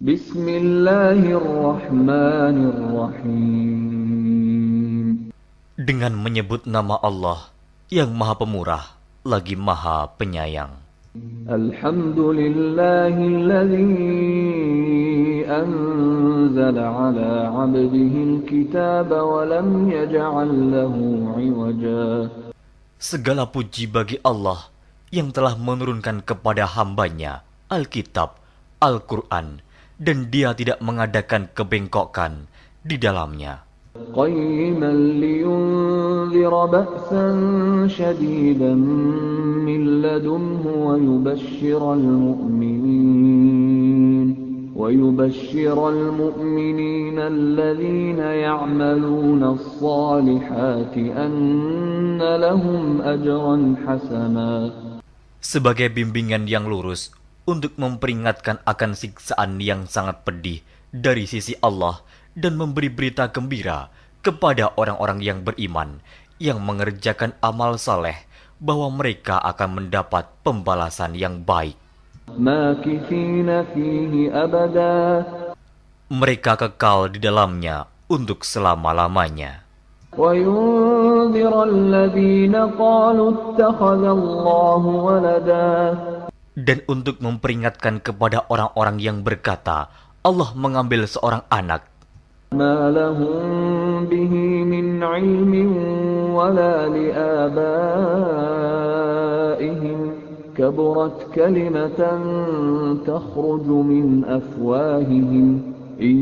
Bismillahirrahmanirrahim. Dengan menyebut nama Allah yang Maha Pemurah lagi Maha Penyayang. Alhamdulillahilladzi anzala ala 'abdihi al-kitaba wa lam yaj'al lahu 'iwaja. Segala puji bagi Allah yang telah menurunkan kepada hambanya Alkitab, Al-Quran, dan dia tidak mengadakan kebengkokan di dalamnya. Qayyiman liyunzira ba'san shadidan min ladunhu wa yubashshiral mu'minina alladhina ya'maluna as-salihati anna lahum ajran hasana. Sebagai bimbingan yang lurus untuk memperingatkan akan siksaan yang sangat pedih dari sisi Allah dan memberi berita gembira kepada orang-orang yang beriman yang mengerjakan amal saleh bahwa mereka akan mendapat pembalasan yang baik. Makithina fihi abada. Mereka kekal di dalamnya untuk selama-lamanya. Wa yunzira alladhina qalu ittakhadallahu walada. Dan untuk memperingatkan kepada orang-orang yang berkata, Allah mengambil seorang anak. Ma lahum bihi min ilmin wala liabaihim kaburat kalimatan takhruju min afwahihim in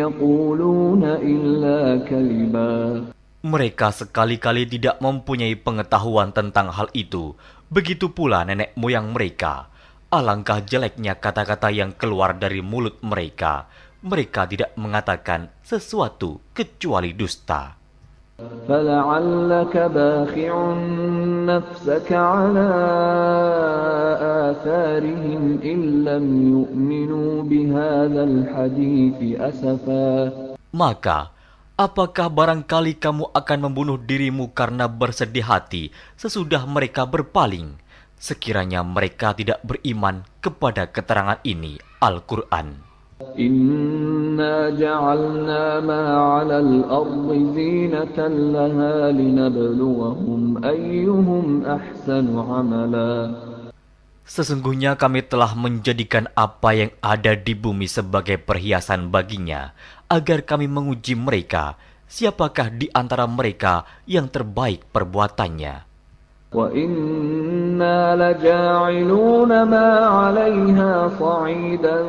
yaquluna illa kaliba. Mereka sekali-kali tidak mempunyai pengetahuan tentang hal itu. Begitu pula nenek moyang mereka. Alangkah jeleknya kata-kata yang keluar dari mulut mereka. Mereka tidak mengatakan sesuatu kecuali dusta. فَلَعَلَّكَ بَاخِعٌ نَفْسَكَ عَلَى آثَارِهِمْ إِن لَّمْ يُؤْمِنُوا بِهَذَا الْحَدِيثِ أَسَفًا. Maka, apakah barangkali kamu akan membunuh dirimu karena bersedih hati sesudah mereka berpaling, sekiranya mereka tidak beriman kepada keterangan ini, Al-Quran? Inna ja'alna ma 'alal ardi zinatan laha linabluwahum ayyuhum ahsanu 'amala. Sesungguhnya kami telah menjadikan apa yang ada di bumi sebagai perhiasan baginya, agar kami menguji mereka, siapakah di antara mereka yang terbaik perbuatannya. Wa inna laja'iluna ma 'alayha sa'idan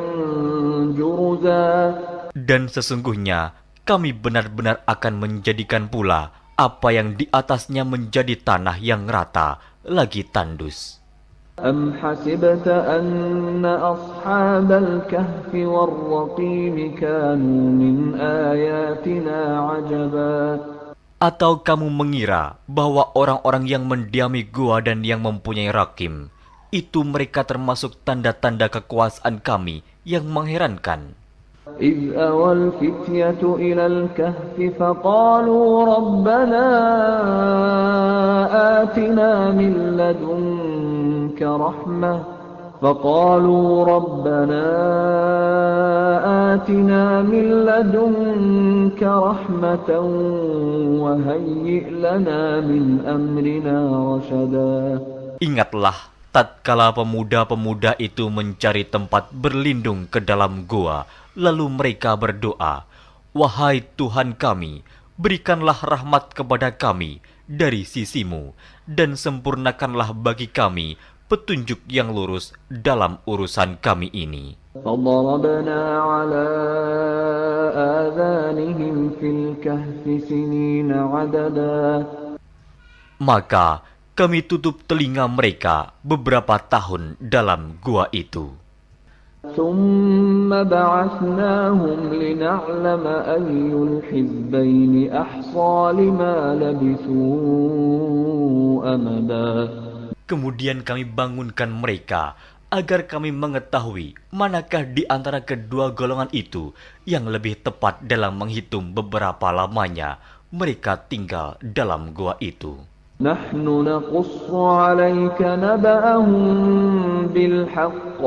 juruza. Dan sesungguhnya kami benar-benar akan menjadikan pula apa yang di atasnya menjadi tanah yang rata lagi tandus. Am hasibta anna ashabal kahfi war-raqim kanu min ayatina 'ajaba. Atau kamu mengira bahwa orang-orang yang mendiami gua dan yang mempunyai rakim, itu mereka termasuk tanda-tanda kekuasaan kami yang mengherankan. إذ أوى الفتية إلى الكهف فقالوا ربنا آتنا من لدنك رحمة وهيئ لنا من أمرنا رشدا. Ingatlah tatkala pemuda-pemuda itu mencari tempat berlindung ke dalam gua, lalu mereka berdoa, "Wahai Tuhan kami, berikanlah rahmat kepada kami dari sisimu, dan sempurnakanlah bagi kami petunjuk yang lurus dalam urusan kami ini." فضربنا على آذانهم في الكهف سنين عددا. Maka kami tutup telinga mereka beberapa tahun dalam gua itu. ثم بعثناهم لنعلم أي الحزبين أحصى لما لبثوا أمدا. Kemudian kami bangunkan mereka agar kami mengetahui manakah di antara kedua golongan itu yang lebih tepat dalam menghitung beberapa lamanya mereka tinggal dalam gua itu. Nahnu naqussu 'alaika naba'ahum bil haqq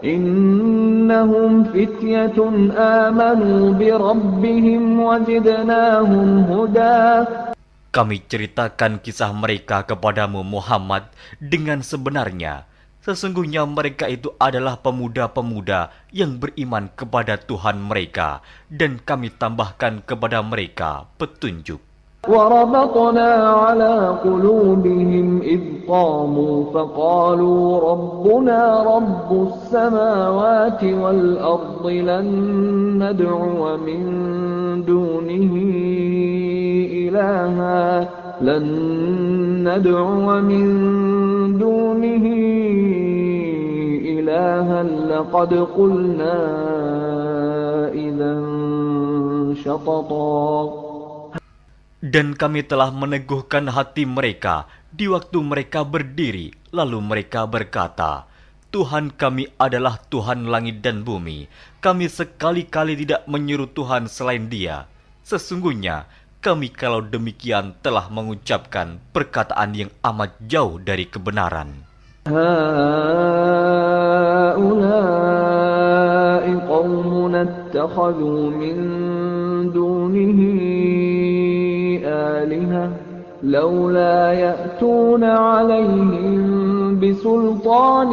إنهم فتية آمنوا بربهم وزدناهم هدى. Kami ceritakan kisah mereka kepadamu Muhammad dengan sebenarnya. Sesungguhnya mereka itu adalah pemuda-pemuda yang beriman kepada Tuhan mereka, dan kami tambahkan kepada mereka petunjuk. وربطنا على قلوبهم إذ قاموا فقالوا ربنا رب السماوات والأرض لن ندعو من دونه إلها لقد قلنا إذا شططا. Dan kami telah meneguhkan hati mereka di waktu mereka berdiri, lalu mereka berkata, Tuhan kami adalah Tuhan langit dan bumi. Kami sekali-kali tidak menyeru Tuhan selain Dia. Sesungguhnya kami kalau demikian telah mengucapkan perkataan yang amat jauh dari kebenaran. هؤلاء قومنا اتخذوا من دونه آلهة لولا يأتون عليهم بسلطان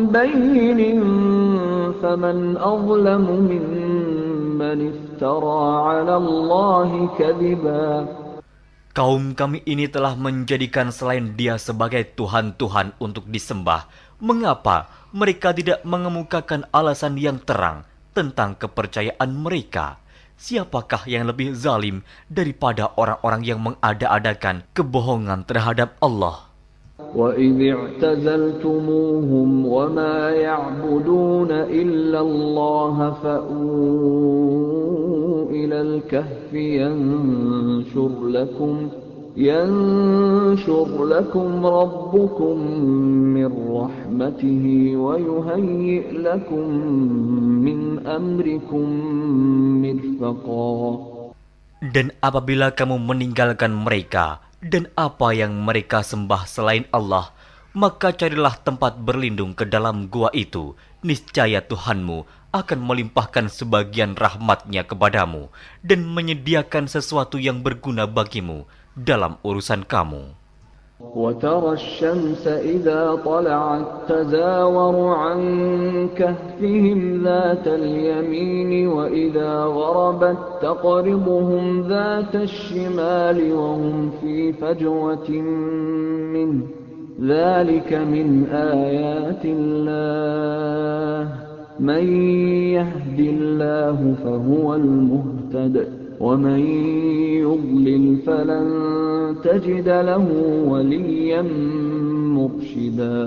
بين فمن أظلم ممن افترى على الله كذبا. Kaum kami ini telah menjadikan selain Dia sebagai Tuhan-Tuhan untuk disembah. Mengapa mereka tidak mengemukakan alasan yang terang tentang kepercayaan mereka? Siapakah yang lebih zalim daripada orang-orang yang mengada-adakan kebohongan terhadap Allah? وَإِذِ اعْتَزَلْتُمُوهُمْ وَمَا يَعْبُدُونَ إِلَّا اللَّهَ فَأْوُوا إِلَى الْكَهْفِ يَنشُرْ لَكُمْ رَبُّكُمْ مِنْ رَحْمَتِهِ وَيُهَيِّئْ لَكُمْ مِنْ أَمْرِكُمْ مِرْفَقًا. Dan apabila kamu meninggalkan mereka dan apa yang mereka sembah selain Allah, maka carilah tempat berlindung ke dalam gua itu. Niscaya Tuhanmu akan melimpahkan sebagian rahmatnya kepadamu dan menyediakan sesuatu yang berguna bagimu dalam urusan kamu. وَتَرَى الشَّمْسَ إِذَا طَلَعَتْ تَزَاوَرُ عَنْ كَهْفِهِمْ ذَاتَ الْيَمِينِ وَإِذَا غَرَبَتْ تَقْرِضُهُمْ ذَاتَ الشِّمَالِ وَهُمْ فِي فَجْوَةٍ مِّنْهُ ذَلِكَ مِنْ آيَاتِ اللَّهِ مَنْ يَهْدِ اللَّهُ فَهُوَ الْمُهْتَدِ وَمَنْ يُضْلِلْ فَلَنْ تَجِدَ لَهُ وَلِيًّا مُرْشِدًا.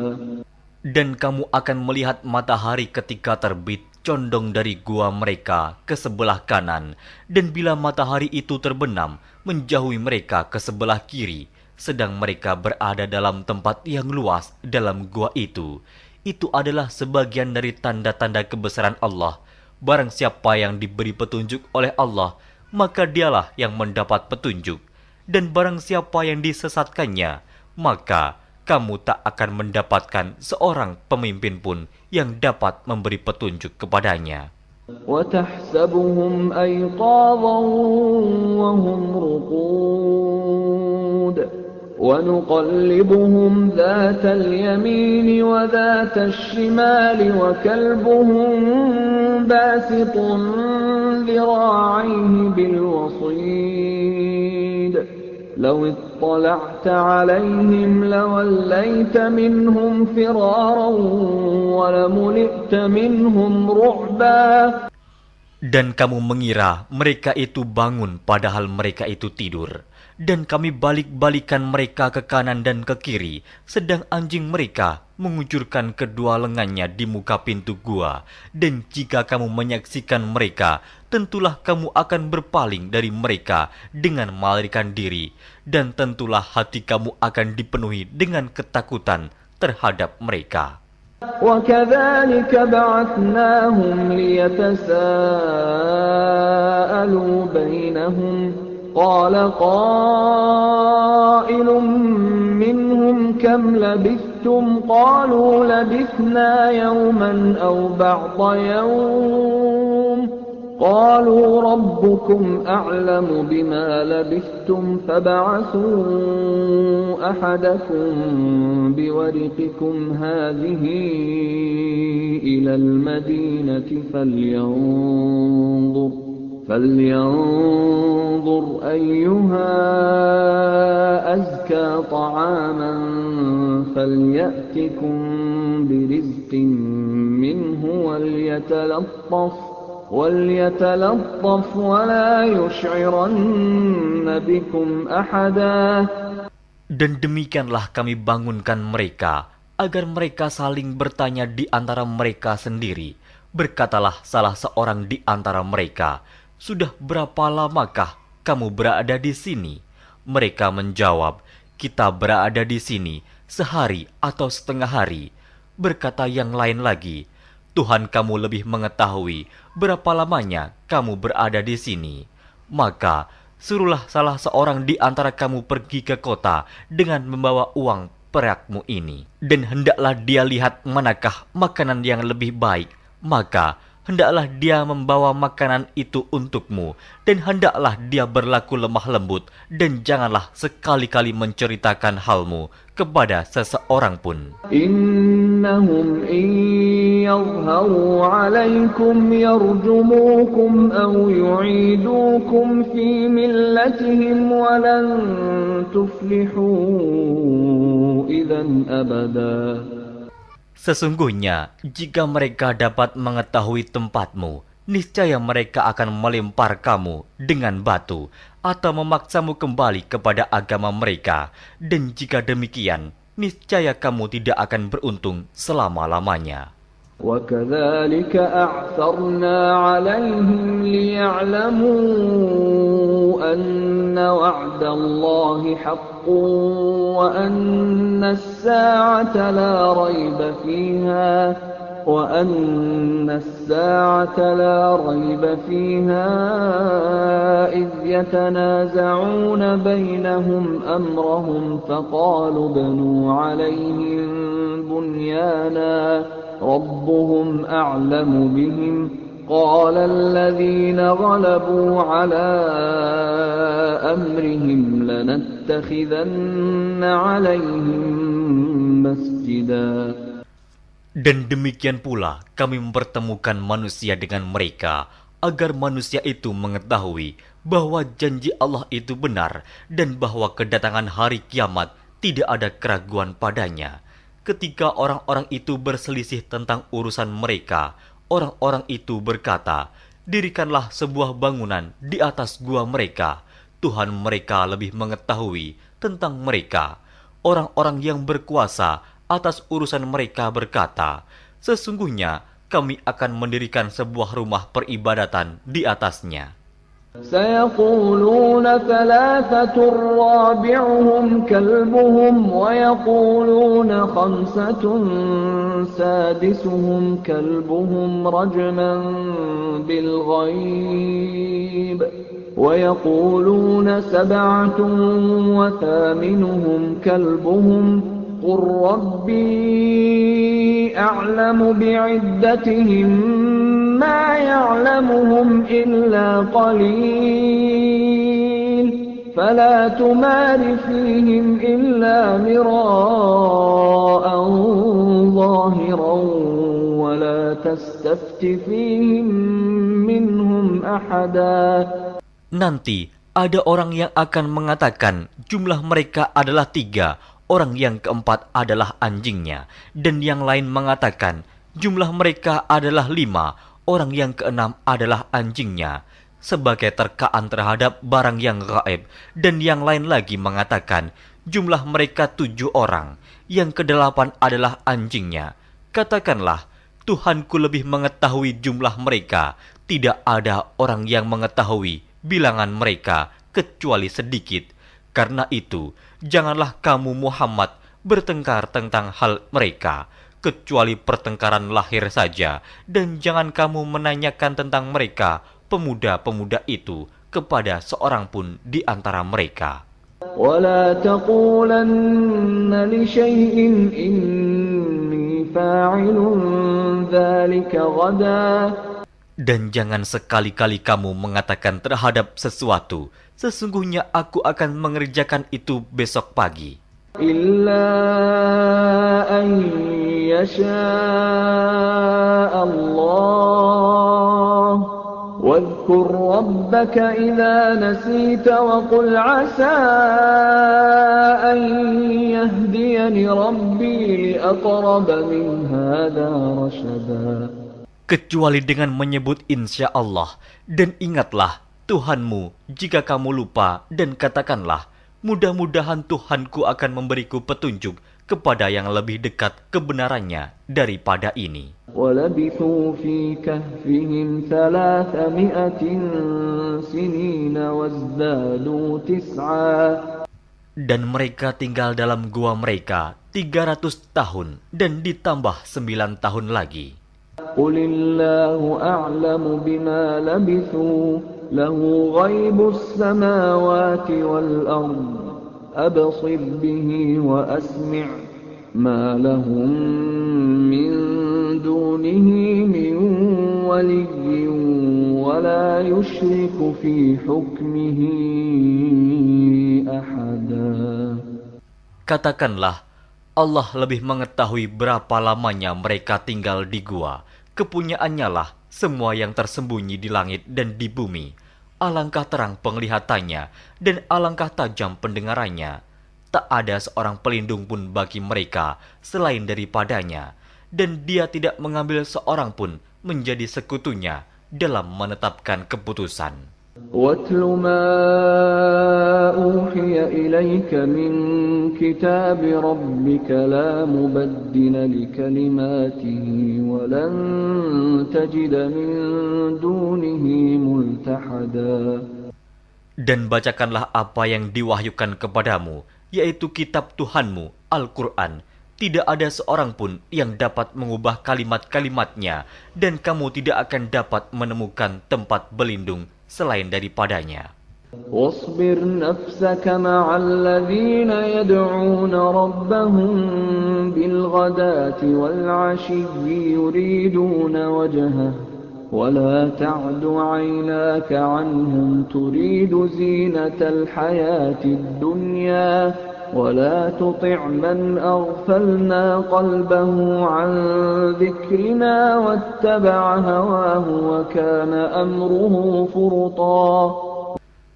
Dan kamu akan melihat matahari ketika terbit condong dari gua mereka ke sebelah kanan, dan bila matahari itu terbenam menjauhi mereka ke sebelah kiri, sedang mereka berada dalam tempat yang luas dalam gua itu. Itu adalah sebagian dari tanda-tanda kebesaran Allah. Barang siapa yang diberi petunjuk oleh Allah, maka dialah yang mendapat petunjuk. Dan barang siapa yang disesatkannya, maka kamu tak akan mendapatkan seorang pemimpin pun yang dapat memberi petunjuk kepadanya. وَتَحْسَبُهُمْ أَيْقَاظًا وَهُمْ رُقُودٌ وَنُقَلِّبُهُمْ ذَاتَ الْيَمِينِ وَذَاتَ الشِّمَالِ وَكَلْبُهُمْ بَاسِطٌ ذِرَاعَيْهِ بِالْوَصِيدِ لَوِ اطَّلَعْتَ عَلَيْهِمْ لَوَلَّيْتَ مِنْهُمْ فِرَارًا وَلَمُلِئْتَ مِنْهُمْ رُعْبًا. Dan kamu mengira mereka itu bangun padahal mereka itu tidur. Dan kami balik-balikan mereka ke kanan dan ke kiri, sedang anjing mereka mengucurkan kedua lengannya di muka pintu gua. Dan jika kamu menyaksikan mereka, tentulah kamu akan berpaling dari mereka dengan melarikan diri. Dan tentulah hati kamu akan dipenuhi dengan ketakutan terhadap mereka. وَكَذَلِكَ بَعَثْنَاهُمْ لِيَتَسَاءَلُوا بَيْنَهُمْ قَالَ قَائِلٌ مِّنْهُمْ كَمْ لَبِثْتُمْ لبثتم قالوا لبثنا يوما أو بعض يوم قالوا ربكم أعلم بما لبثتم فابعثوا أحدكم بورقكم هذه إلى المدينة فلينظر أيها أزكى طعاما فليأتكم برزق منه وليتلطف ولا يشعرن بكم أحدا. Dan demikianlah kami bangunkan mereka, agar mereka saling bertanya di antara mereka sendiri. Berkatalah salah seorang di antara mereka, "Sudah berapa lamakah kamu berada di sini?" Mereka menjawab, "Kita berada di sini sehari atau setengah hari." Berkata yang lain lagi, "Tuhan kamu lebih mengetahui berapa lamanya kamu berada di sini. Maka suruhlah salah seorang di antara kamu pergi ke kota dengan membawa uang perakmu ini. Dan hendaklah dia lihat manakah makanan yang lebih baik. Maka hendaklah dia membawa makanan itu untukmu. Dan hendaklah dia berlaku lemah lembut. Dan janganlah sekali-kali menceritakan halmu kepada seseorang pun. Innahum in yadhharu alaykum yarjumukum aw yu'idukum fi millatihim walan tuflihu idzan abada. Sesungguhnya, jika mereka dapat mengetahui tempatmu, niscaya mereka akan melempar kamu dengan batu atau memaksamu kembali kepada agama mereka. Dan jika demikian, niscaya kamu tidak akan beruntung selama-lamanya. وَكَذَلِكَ أَعْثَرْنَا عَلَيْهِمْ لِيَعْلَمُوا أَنَّ وَعْدَ اللَّهِ حَقٌّ وَأَنَّ السَّاعَةَ لَا رَيْبَ فِيهَا إِذْ يَتَنَازَعُونَ بَيْنَهُمْ أَمْرَهُمْ فَقَالُوا ابْنُوا عَلَيْهِمْ بُنْيَانًا رَبُّهُمْ أَعْلَمُ بِهِمْ قَالَ الَّذِينَ غَلَبُوا عَلَى أَمْرِهِمْ لَنَتَّخِذَنَّ عَلَيْهِمْ مَسْجِدًا. Dan demikian pula kami mempertemukan manusia dengan mereka, agar manusia itu mengetahui bahwa janji Allah itu benar dan bahwa kedatangan hari kiamat tidak ada keraguan padanya. Ketika orang-orang itu berselisih tentang urusan mereka, orang-orang itu berkata, "Dirikanlah sebuah bangunan di atas gua mereka. Tuhan mereka lebih mengetahui tentang mereka." Orang-orang yang berkuasa atas urusan mereka berkata, "Sesungguhnya kami akan mendirikan sebuah rumah peribadatan di atasnya." سيقولون ثلاثة رابعهم كلبهم ويقولون خمسة سادسهم كلبهم رجما بالغيب ويقولون سبعة وثامنهم كلبهم قل ربي أعلم بعدتهم ما يعلمهم إلا قليل فلا تمار فيهم إلا مراء ظاهرا ولا تستفت فيهم منهم أحدا. Nanti ada orang yang akan mengatakan jumlah mereka adalah 3, orang yang keempat adalah anjingnya, dan yang lain mengatakan jumlah mereka adalah 5, orang yang keenam adalah anjingnya, sebagai terkaan terhadap barang yang gaib. Dan yang lain lagi mengatakan jumlah mereka 7 orang, yang ke-8 adalah anjingnya. Katakanlah, Tuhanku lebih mengetahui jumlah mereka, tidak ada orang yang mengetahui bilangan mereka kecuali sedikit. Karena itu, janganlah kamu Muhammad bertengkar tentang hal mereka, kecuali pertengkaran lahir saja, dan jangan kamu menanyakan tentang mereka, pemuda-pemuda itu, kepada seorang pun di antara mereka. ولا تقولن لشيء إني فاعل ذلك غدا. Dan jangan sekali-kali kamu mengatakan terhadap sesuatu, sesungguhnya aku akan mengerjakan itu besok pagi. إلا أن يشاء الله واذكر ربك إذا نسيت وقل عسى أن يهديني ربي لأقرب من هذا رشدا. Kecuali dengan menyebut insya Allah, dan ingatlah Tuhanmu jika kamu lupa, dan katakanlah, mudah-mudahan Tuhanku akan memberiku petunjuk kepada yang lebih dekat kebenarannya daripada ini. وَلَبِثُوا فِي كَهْفِهِمْ 300 سِنِينَ وَازْدَادُوا 9. Dan mereka tinggal dalam gua mereka 300 tahun dan ditambah 9 tahun lagi. قُلِ اللَّهُ أَعْلَمُ بِمَا لَبِثُوا لَهُ غَيْبُ السَّمَاوَاتِ وَالْأَرْضِ أَبْصِرْ بِهِ وَأَسْمِعْ مَا لَهُم مِّن دُونِهِ مِن وَلِيٍّ وَلَا يُشْرِكُ فِي حُكْمِهِ أَحَدًا. Katakanlah, Allah lebih mengetahui berapa lamanya mereka tinggal di gua. Kepunyaannya lah semua yang tersembunyi di langit dan di bumi. Alangkah terang penglihatannya dan alangkah tajam pendengarannya. Tak ada seorang pelindung pun bagi mereka selain daripadanya. Dan dia tidak mengambil seorang pun menjadi sekutunya dalam menetapkan keputusan. وَاتْلُ مَا أُوحِيَ إِلَيْكَ مِنْ كِتَابِ رَبِّكَ لَا مُبَدِّلَ لِكَلِمَاتِهِ وَلَنْ تَجِدَ مِنْ دُونِهِ مُلْتَحَدًا. Dan bacakanlah apa yang diwahyukan kepadamu, yaitu kitab Tuhanmu, Al-Quran. Tidak ada seorang pun yang dapat mengubah kalimat-kalimatnya, dan kamu tidak akan dapat menemukan tempat berlindung selain daripadanya. واصبر نفسك مع الذين يدعون ربهم بالغداة والعشي يريدون وجهه ولا تعد عيناك عنهم تريد زينة الحياة الدنيا ولا تطع من أغفلنا قلبه عن ذكرنا واتبع هواه وكان أمره فرطا.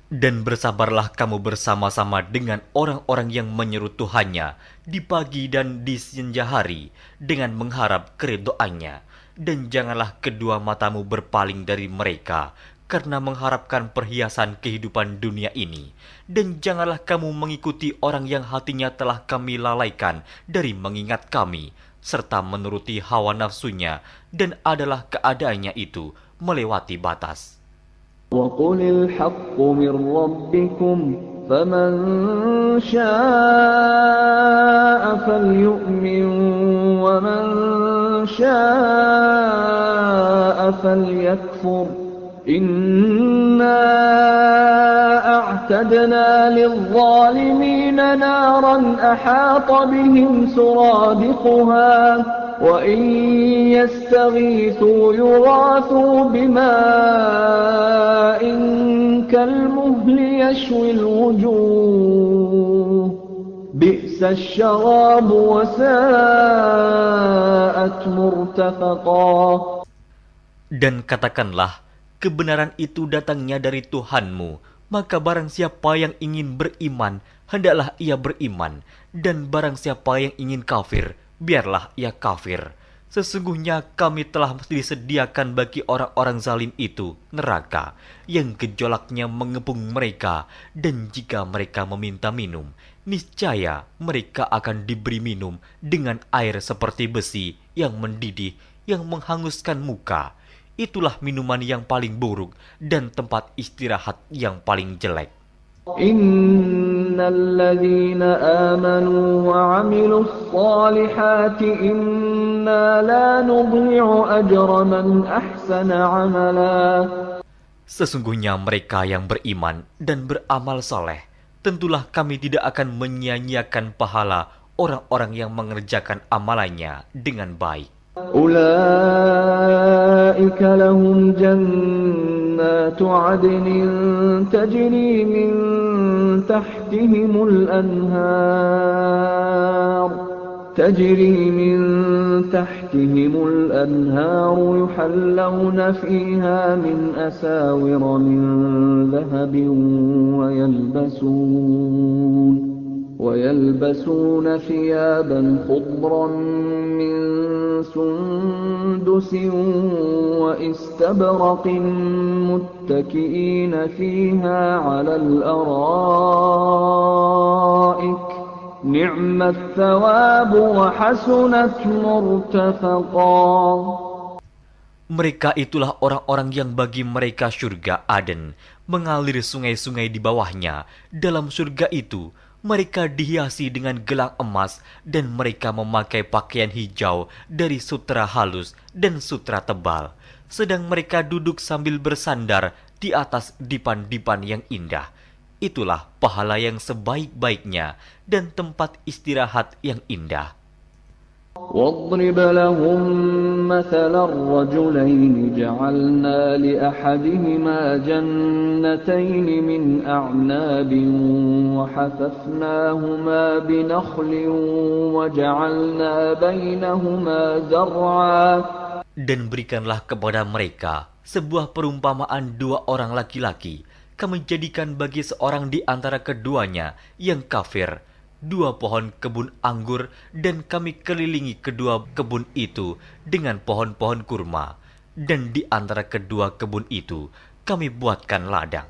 Dan bersabarlah kamu bersama-sama dengan orang-orang yang menyeru Tuhannya di pagi dan di senja hari dengan mengharap keridhoannya. Dan janganlah kedua matamu berpaling dari mereka karena mengharapkan perhiasan kehidupan dunia ini. Dan janganlah kamu mengikuti orang yang hatinya telah kami lalaikan dari mengingat kami, serta menuruti hawa nafsunya, dan adalah keadaannya itu melewati batas. وَقُلِ الْحَقُّ مِنْ رَبِّكُمْ فَمَنْ شَاءَ فَلْيُؤْمِنْ وَمَنْ شَاءَ فَلْيَكْفُرْ إِنَّا أَعْتَدْنَا لِلظَّالِمِينَ نَارًا أَحَاطَ بِهِمْ سُرَادِقُهَا وَإِنْ يَسْتَغِيثُوا يُغَاثُوا بِمَاءٍ كَالْمُهْلِ يَشْوِي الْوُجُوهَ بِئْسَ الشَّرَابُ وَسَاءَتْ مُرْتَفَقًا. Dan katakanlah, kebenaran itu datangnya dari Tuhanmu, maka barang siapa yang ingin beriman, hendaklah ia beriman, dan barang siapa yang ingin kafir, biarlah ia kafir. Sesungguhnya kami telah disediakan bagi orang-orang zalim itu neraka, yang gejolaknya mengepung mereka, dan jika mereka meminta minum, niscaya mereka akan diberi minum dengan air seperti besi yang mendidih, yang menghanguskan muka. Itulah minuman yang paling buruk dan tempat istirahat yang paling jelek. Innalladzina amanu wa 'amilus salihati inna la nudhi'u ajra man ahsana 'amala. Sesungguhnya mereka yang beriman dan beramal soleh, tentulah kami tidak akan menyia-nyiakan pahala orang-orang yang mengerjakan amalannya dengan baik. أولئك لهم جنات عدن تجري من تحتهم الأنهار يحلون فيها من أساور من ذهب ويلبسون ثيابا خضرا من سندس واستبرق متكئين فيها على الأرائك نعم الثواب وحسنت مرتفقا. Mereka itulah orang-orang yang bagi mereka surga Aden, mengalir sungai-sungai di bawahnya. Dalam surga itu, mereka dihiasi dengan gelang emas dan mereka memakai pakaian hijau dari sutra halus dan sutra tebal. Sedang mereka duduk sambil bersandar di atas dipan-dipan yang indah. Itulah pahala yang sebaik-baiknya dan tempat istirahat yang indah. واضرب لهم مثل الرجلين جعلنا لأحدهما جنتين من أعناب وحففناهما بنخل وجعلنا بينهما زرعا. Dan berikanlah kepada mereka sebuah perumpamaan dua orang laki-laki. Kami jadikan bagi seorang di antara keduanya yang kafir dua pohon kebun anggur, dan kami kelilingi kedua kebun itu dengan pohon-pohon kurma, dan di antara kedua kebun itu kami buatkan ladang.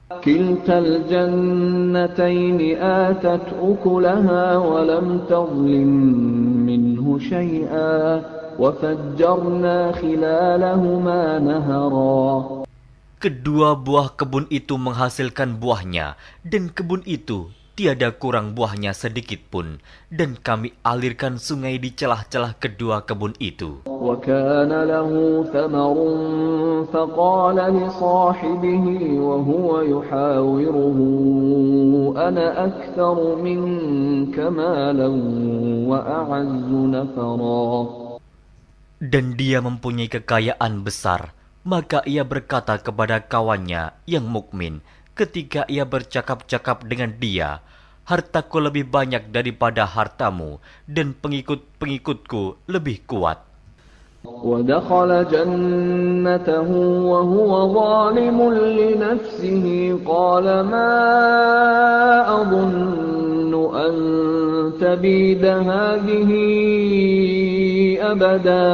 كلتا الجنتين آتت أكلها ولم تظلم منه شيئا وفجرنا خلالهما نهرا. Kedua buah kebun itu menghasilkan buahnya, dan kebun itu tiada kurang buahnya sedikit pun, dan kami alirkan sungai di celah-celah kedua kebun itu. وَكَانَ لَهُ ثَمَرٌ فَقَالَ لِصَاحِبِهِ وَهُوَ يُحَاوِرُهُ أَنَا أَكْثَرُ مِنكَ مَالًا وَأَعَزُّ نَفَرًا. Dan dia mempunyai kekayaan besar, maka ia berkata kepada kawannya yang mukmin ketika ia bercakap-cakap dengan dia, hartaku lebih banyak daripada hartamu, dan pengikut-pengikutku lebih kuat. وَدَخَلَ جَنَّتَهُ وَهُوَ ظَالِمٌ لِنَفْسِهِ قَالَ مَا أَظُنُّ أَن تَبِيدَ هَٰذِهِ أَبَدًا.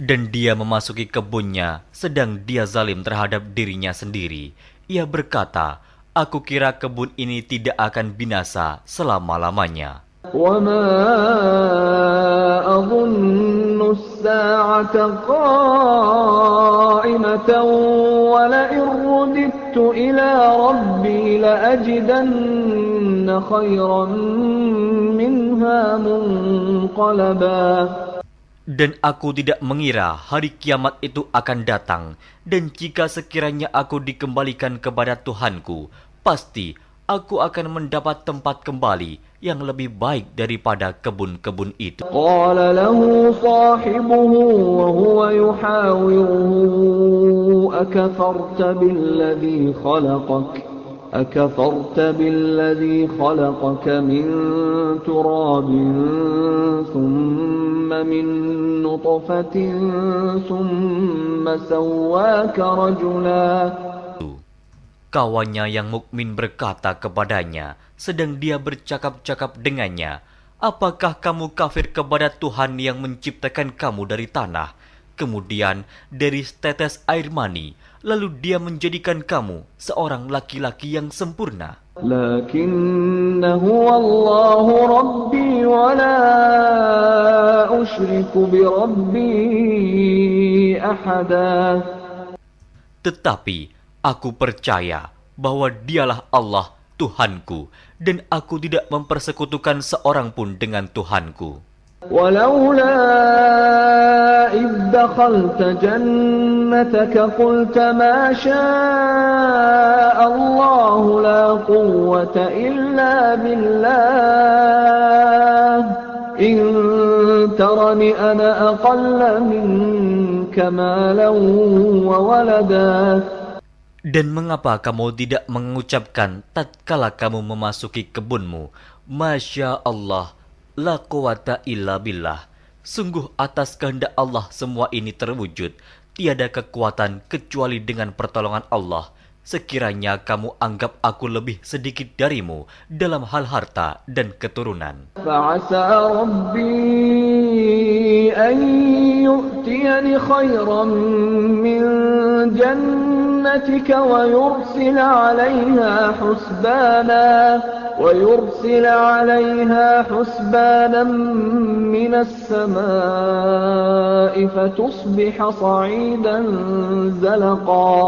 Dan dia memasuki kebunnya, sedang dia zalim terhadap dirinya sendiri. Ia berkata, aku kira kebun ini tidak akan binasa selama-lamanya. وَمَا أَظُنُّ السَّاعَةَ قَائِمَةً وَلَئِن رُّدِدتُّ إِلَىٰ رَبِّي لَأَجِدَنَّ خَيْرًا مِّنْهَا مُنقَلَبًا. Dan aku tidak mengira hari kiamat itu akan datang, dan jika sekiranya aku dikembalikan kepada Tuhanku, pasti aku akan mendapat tempat kembali yang lebih baik daripada kebun-kebun itu. قَالَ لَهُ صَاحِبُهُ وَهُوَ يُحَاوِرُهُ أَكَفَرْتَ بِالَّذِي خَلَقَكَ مِن تُرَابٍ ثُمَّ مِن نُّطْفَةٍ ثُمَّ سَوَّاكَ رَجُلًا. Kawannya yang mukmin berkata kepadanya, sedang dia bercakap-cakap dengannya, apakah kamu kafir kepada Tuhan yang menciptakan kamu dari tanah, kemudian dari setetes air mani, lalu dia menjadikan kamu seorang laki-laki yang sempurna? لَكِنَّ هُوَ اللَّهُ رَبِّي وَلَا أُشْرِكُ بِرَبِّي أَحَدًا. Tetapi aku percaya bahwa dialah Allah Tuhanku, dan aku tidak mempersekutukan seorang pun dengan Tuhanku. وَلَوْلَا إِذْ دَخَلْتَ جَنَّتَكَ جنتك قلت ما شاء الله لا قوة إلا بالله إن ترني أنا أقل منك مالا وولدا. Dan mengapa kamu tidak mengucapkan tatkala kamu memasuki kebunmu, Masya Allah, la quwata illa billah. Sungguh atas kehendak Allah semua ini terwujud. Tiada kekuatan kecuali dengan pertolongan Allah. Sekiranya kamu anggap aku lebih sedikit darimu dalam hal harta dan keturunan. فعسى ربي أن يؤتيني خيرا من جنتك ويرسل عليها حسبانا من السماء فتصبح صعيدا زلقا.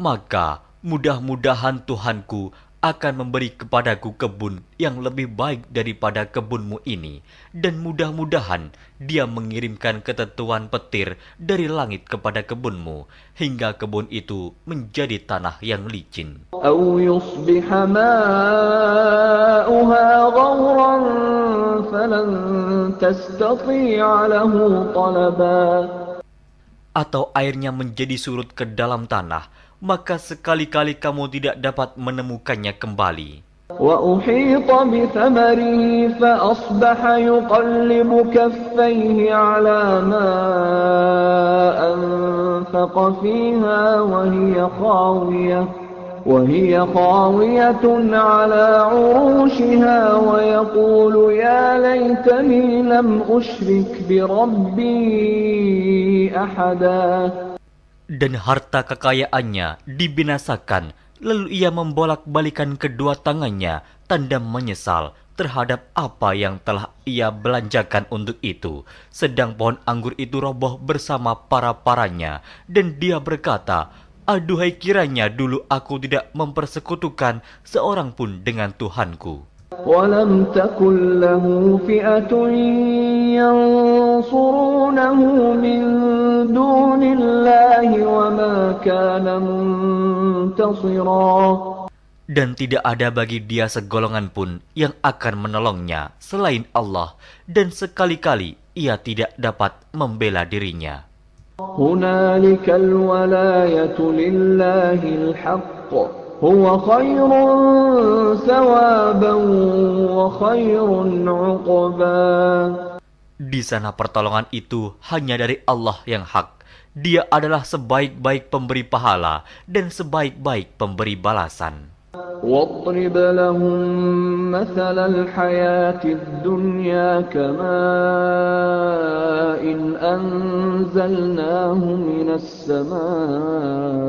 Maka mudah-mudahan Tuhanku akan memberi kepadaku kebun yang lebih baik daripada kebunmu ini, dan mudah-mudahan Dia mengirimkan ketentuan petir dari langit kepada kebunmu, hingga kebun itu menjadi tanah yang licin. أو يصبح ماؤها غورا فلن تستطيع له طلبا. Atau airnya menjadi surut ke dalam tanah, maka sekali-kali kamu tidak dapat menemukannya kembali. وأحيط بثمره فأصبح يقلب كفيه على ما أنفق فيها وهي خاوية على عروشها ويقول يا ليتني لم أشرك بربي أحدا. Dan harta kekayaannya dibinasakan, lalu ia membolak-balikan kedua tangannya, tanda menyesal terhadap apa yang telah ia belanjakan untuk itu. Sedang pohon anggur itu roboh bersama para-paranya, dan dia berkata, aduhai kiranya dulu aku tidak mempersekutukan seorang pun dengan Tuhanku. ولم تكن له فئة ينصرونه من دون الله وما كان منتصرا. Dan tidak ada bagi dia segolongan pun yang akan menolongnya selain Allah, dan sekali-kali ia tidak dapat membela dirinya. هنالك الولاية لله الحق هو خير ثوابا وخير عقبا. Di sana pertolongan itu hanya dari Allah yang hak. Dia adalah sebaik-baik pemberi pahala dan sebaik-baik pemberi balasan. واضرب لهم مثل الحياة الدنيا كماء أنزلناه من السماء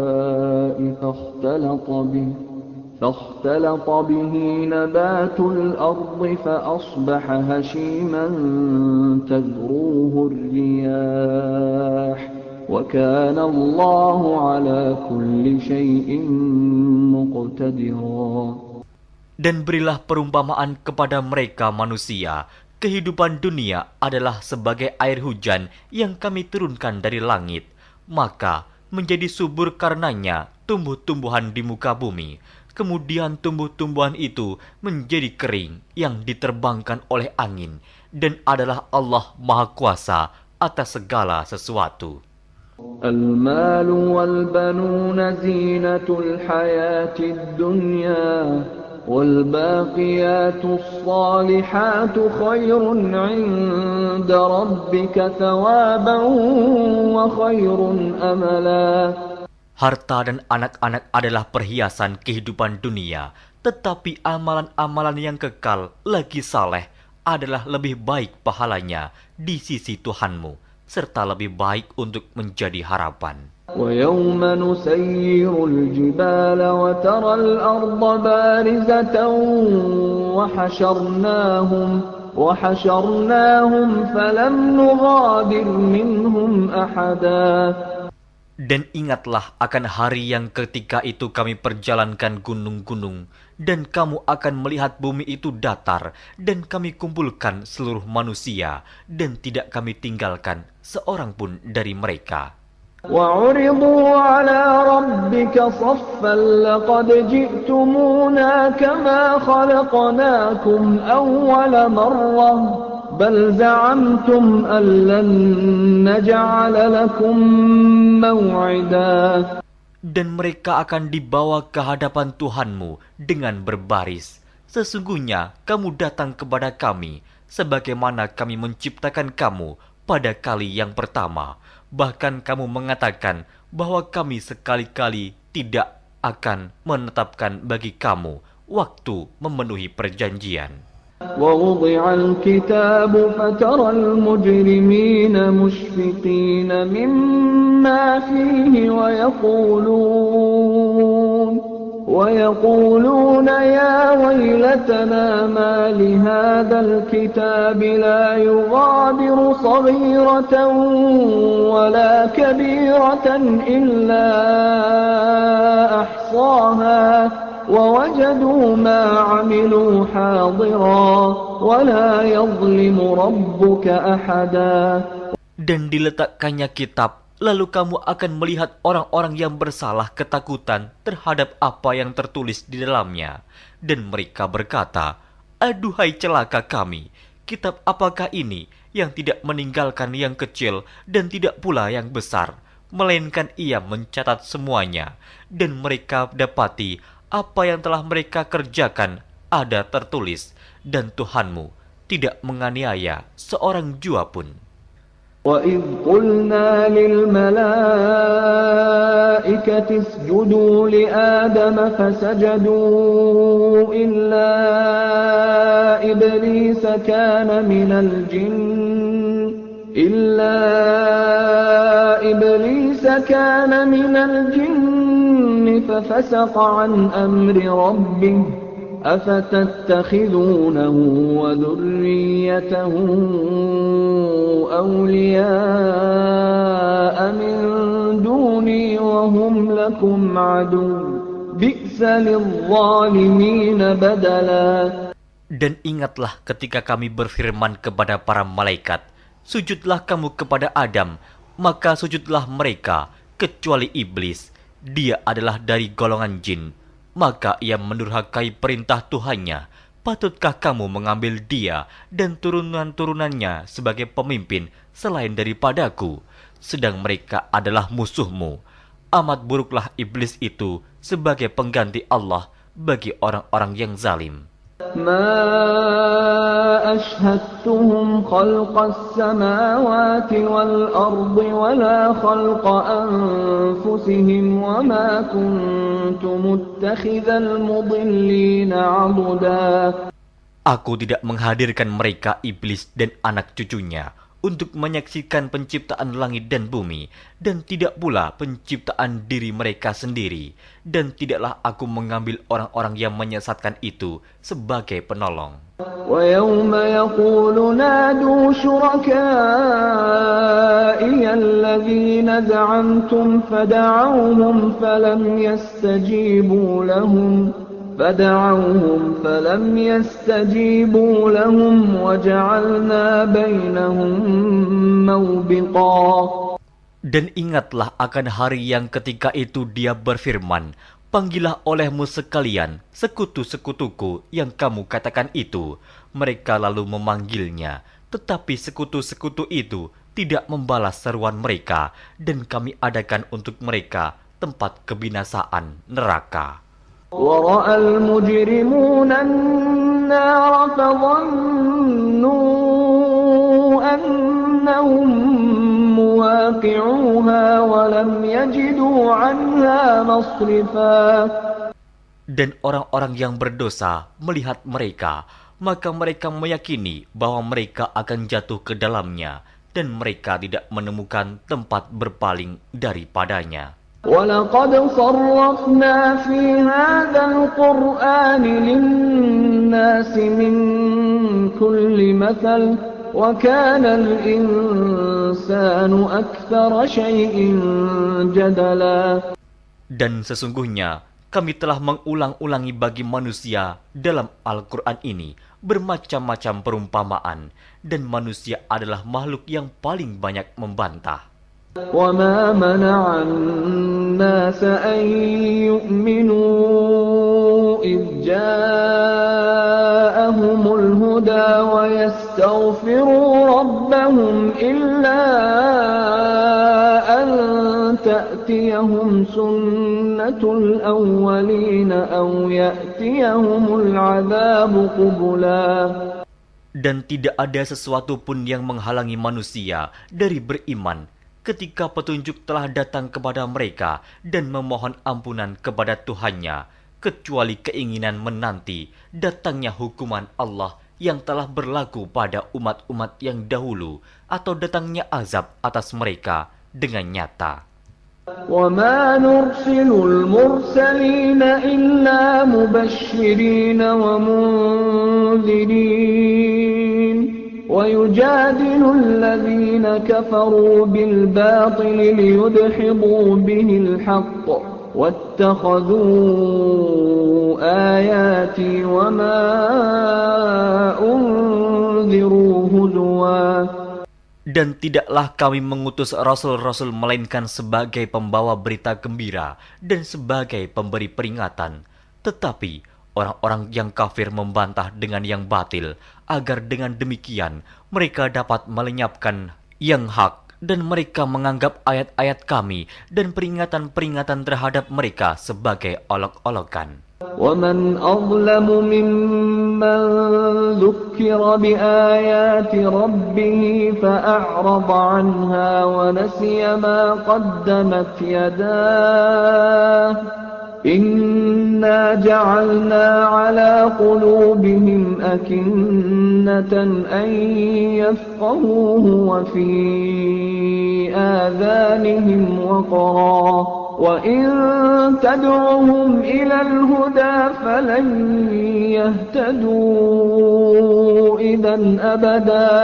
فاختلط به نبات الأرض فأصبح هشيما تذروه الرياح وكان الله على كل شيء مقتدرا. Dan berilah perumpamaan kepada mereka manusia. Kehidupan dunia adalah sebagai air hujan yang kami turunkan dari langit. Maka menjadi subur karenanya tumbuh-tumbuhan di muka bumi. Kemudian tumbuh-tumbuhan itu menjadi kering yang diterbangkan oleh angin. Dan adalah Allah Maha Kuasa atas segala sesuatu. المال والبنون زينة الحياة الدنيا والباقيات الصالحات خير عند ربك ثوابا وخير أملا. Harta dan anak-anak adalah perhiasan kehidupan dunia, tetapi amalan-amalan yang kekal lagi saleh adalah lebih baik pahalanya di sisi Tuhanmu, serta lebih baik untuk menjadi harapan. ويوم نسير الجبال وترى الأرض بارزة وحشرناهم فلم نغادر منهم أحدا. Dan ingatlah akan hari yang ketika itu kami perjalankan gunung-gunung, dan kamu akan melihat bumi itu datar, dan kami kumpulkan seluruh manusia, dan tidak kami tinggalkan seorang pun dari mereka. وعرضوا على ربك صفا لقد جئتمونا كما خلقناكم أول مرة بل زعمتم أن لن نجعل لكم موعدا. Dan mereka akan dibawa ke hadapan Tuhanmu dengan berbaris. Sesungguhnya kamu datang kepada kami, sebagaimana kami menciptakan kamu pada kali yang pertama. Bahkan kamu mengatakan bahwa kami sekali-kali tidak akan menetapkan bagi kamu waktu memenuhi perjanjian. ووضع الكتاب فترى المجرمين مشفقين مما فيه ويقولون يا ويلتنا ما لهذا الكتاب لا يغادر صغيرة ولا كبيرة إلا أحصاها ووجدوا ما عملوا حاضرا ولا يظلم ربك أحدا. Dan diletakkannya kitab, lalu kamu akan melihat orang-orang yang bersalah ketakutan terhadap apa yang tertulis di dalamnya. Dan mereka berkata, aduhai celaka kami, kitab apakah ini yang tidak meninggalkan yang kecil dan tidak pula yang besar, melainkan ia mencatat semuanya. Dan mereka dapati apa yang telah mereka kerjakan ada tertulis, dan Tuhanmu tidak menganiaya seorang jua pun. وَإِذْ قُلْنَا لِلْمَلَائِكَةِ اسْجُدُوا لِآدَمَ فَسَجَدُوا إِلَّا إِبْلِيسَ كَانَ مِنَ الْجِنِّ فَفَسَقَ عَنْ أَمْرِ رَبِّهِ أَفَتَتَّخِذُونَهُ وَذُرِّيَّتَهُ أَوْلِيَاءَ مِنْ دُونِي وَهُمْ لَكُمْ عَدُوٌّ بِئْسَ لِلظَّالِمِينَ بَدَلًا. Dan ingatlah ketika kami berfirman kepada para malaikat, sujudlah kamu kepada Adam, maka sujudlah mereka, kecuali iblis. Dia adalah dari golongan jin. Maka ia mendurhakai perintah Tuhannya. Patutkah kamu mengambil dia dan turunan-turunannya sebagai pemimpin selain daripadaku? Sedang mereka adalah musuhmu. Amat buruklah iblis itu sebagai pengganti Allah bagi orang-orang yang zalim. ما أشهدتهم خلق السماوات والأرض ولا خلق أنفسهم وما كنت متخذ المضلين عضدا. Aku tidak menghadirkan mereka iblis dan anak cucunya untuk menyaksikan penciptaan langit dan bumi, dan tidak pula penciptaan diri mereka sendiri, dan tidaklah aku mengambil orang-orang yang menyesatkan itu sebagai penolong. وَيَوْمَ يَقُولُ نَادُوا شُرَكَائِيَ الَّذِينَ زَعَمْتُمْ فَدَعَوْهُمْ فَلَمْ يَسْتَجِيبُوا لَهُمْ وَجَعَلْنَا بَيْنَهُمْ مَوْبِقًا. Dan ingatlah akan hari yang ketika itu dia berfirman, panggillah olehmu sekalian sekutu-sekutuku yang kamu katakan itu. Mereka lalu memanggilnya, tetapi sekutu-sekutu itu tidak membalas seruan mereka, dan kami adakan untuk mereka tempat kebinasaan neraka. وَرَأَى الْمُجْرِمُونَ النَّارَ فَظَنُّوا أَنَّهُمْ مُوَاقِعُوهَا وَلَمْ يَجِدُوا عَنْهَا مَصْرِفًا. Dan orang-orang yang berdosa melihat mereka, maka mereka meyakini bahwa mereka akan jatuh ke dalamnya, dan mereka tidak menemukan tempat berpaling daripadanya. وَلَقَدْ صَرَّفْنَا فِي هَذَا الْقُرْآنِ لِلنَّاسِ مِنْ كُلِّ مَثَلٍ وَكَانَ الْإِنْسَانُ أَكْثَرَ شَيْءٍ جَدَلًا. Dan sesungguhnya kami telah mengulang-ulangi bagi manusia dalam Al-Quran ini bermacam-macam perumpamaan, dan manusia adalah makhluk yang paling banyak membantah. وَمَا مَنَعَ النَّاسَ أَن يُؤْمِنُوا إِذْ جَاءَهُمُ الْهُدَى وَيَسْتَغْفِرُوا رَبَّهُمْ إِلَّا أَن تَأْتِيَهُمْ سُنَّةُ الْأَوَّلِينَ أَوْ يَأْتِيَهُمُ الْعَذَابُ قُبُلًا. Dan tidak ada sesuatu pun yang menghalangi manusia dari beriman ketika petunjuk telah datang kepada mereka dan memohon ampunan kepada Tuhannya, kecuali keinginan menanti datangnya hukuman Allah yang telah berlaku pada umat-umat yang dahulu, atau datangnya azab atas mereka dengan nyata. وَمَا نُرْسِلُ الْمُرْسَلِينَ إِلَّا مُبَشِّرِينَ وَمُنذِرِينَ وَيُجَادِلُ الَّذِينَ كَفَرُوا بِالْبَاطِلِ لِيُدْحِضُوا بِهِ الْحَقَّ وَاتَّخَذُوا آيَاتِي وَمَا أُنذِرُوا هُزُوًا. Dan tidaklah kami mengutus rasul-rasul melainkan sebagai pembawa berita gembira dan sebagai pemberi peringatan. Tetapi orang-orang yang kafir membantah dengan yang batil, agar dengan demikian mereka dapat melenyapkan yang hak, dan mereka menganggap ayat-ayat kami dan peringatan-peringatan terhadap mereka sebagai olok-olokan. وَمَنْ أَظْلَمُ مِمَّنْ ذُكِّرَ بِآيَاتِ رَبِّهِ فَأَعْرَضَ عَنْهَا وَنَسِيَ مَا قَدَّمَتْ يَدَاهُ إِنَّا جَعَلْنَا عَلَى قُلُوبِهِمْ أَكِنَّةً أَنْ يَفْقَهُوهُ وَفِي آذَانِهِمْ وَقْرًا وَإِن تَدْعُهُمْ إِلَى الْهُدَى فَلَنْ يَهْتَدُوا إِذًا أَبَدًا.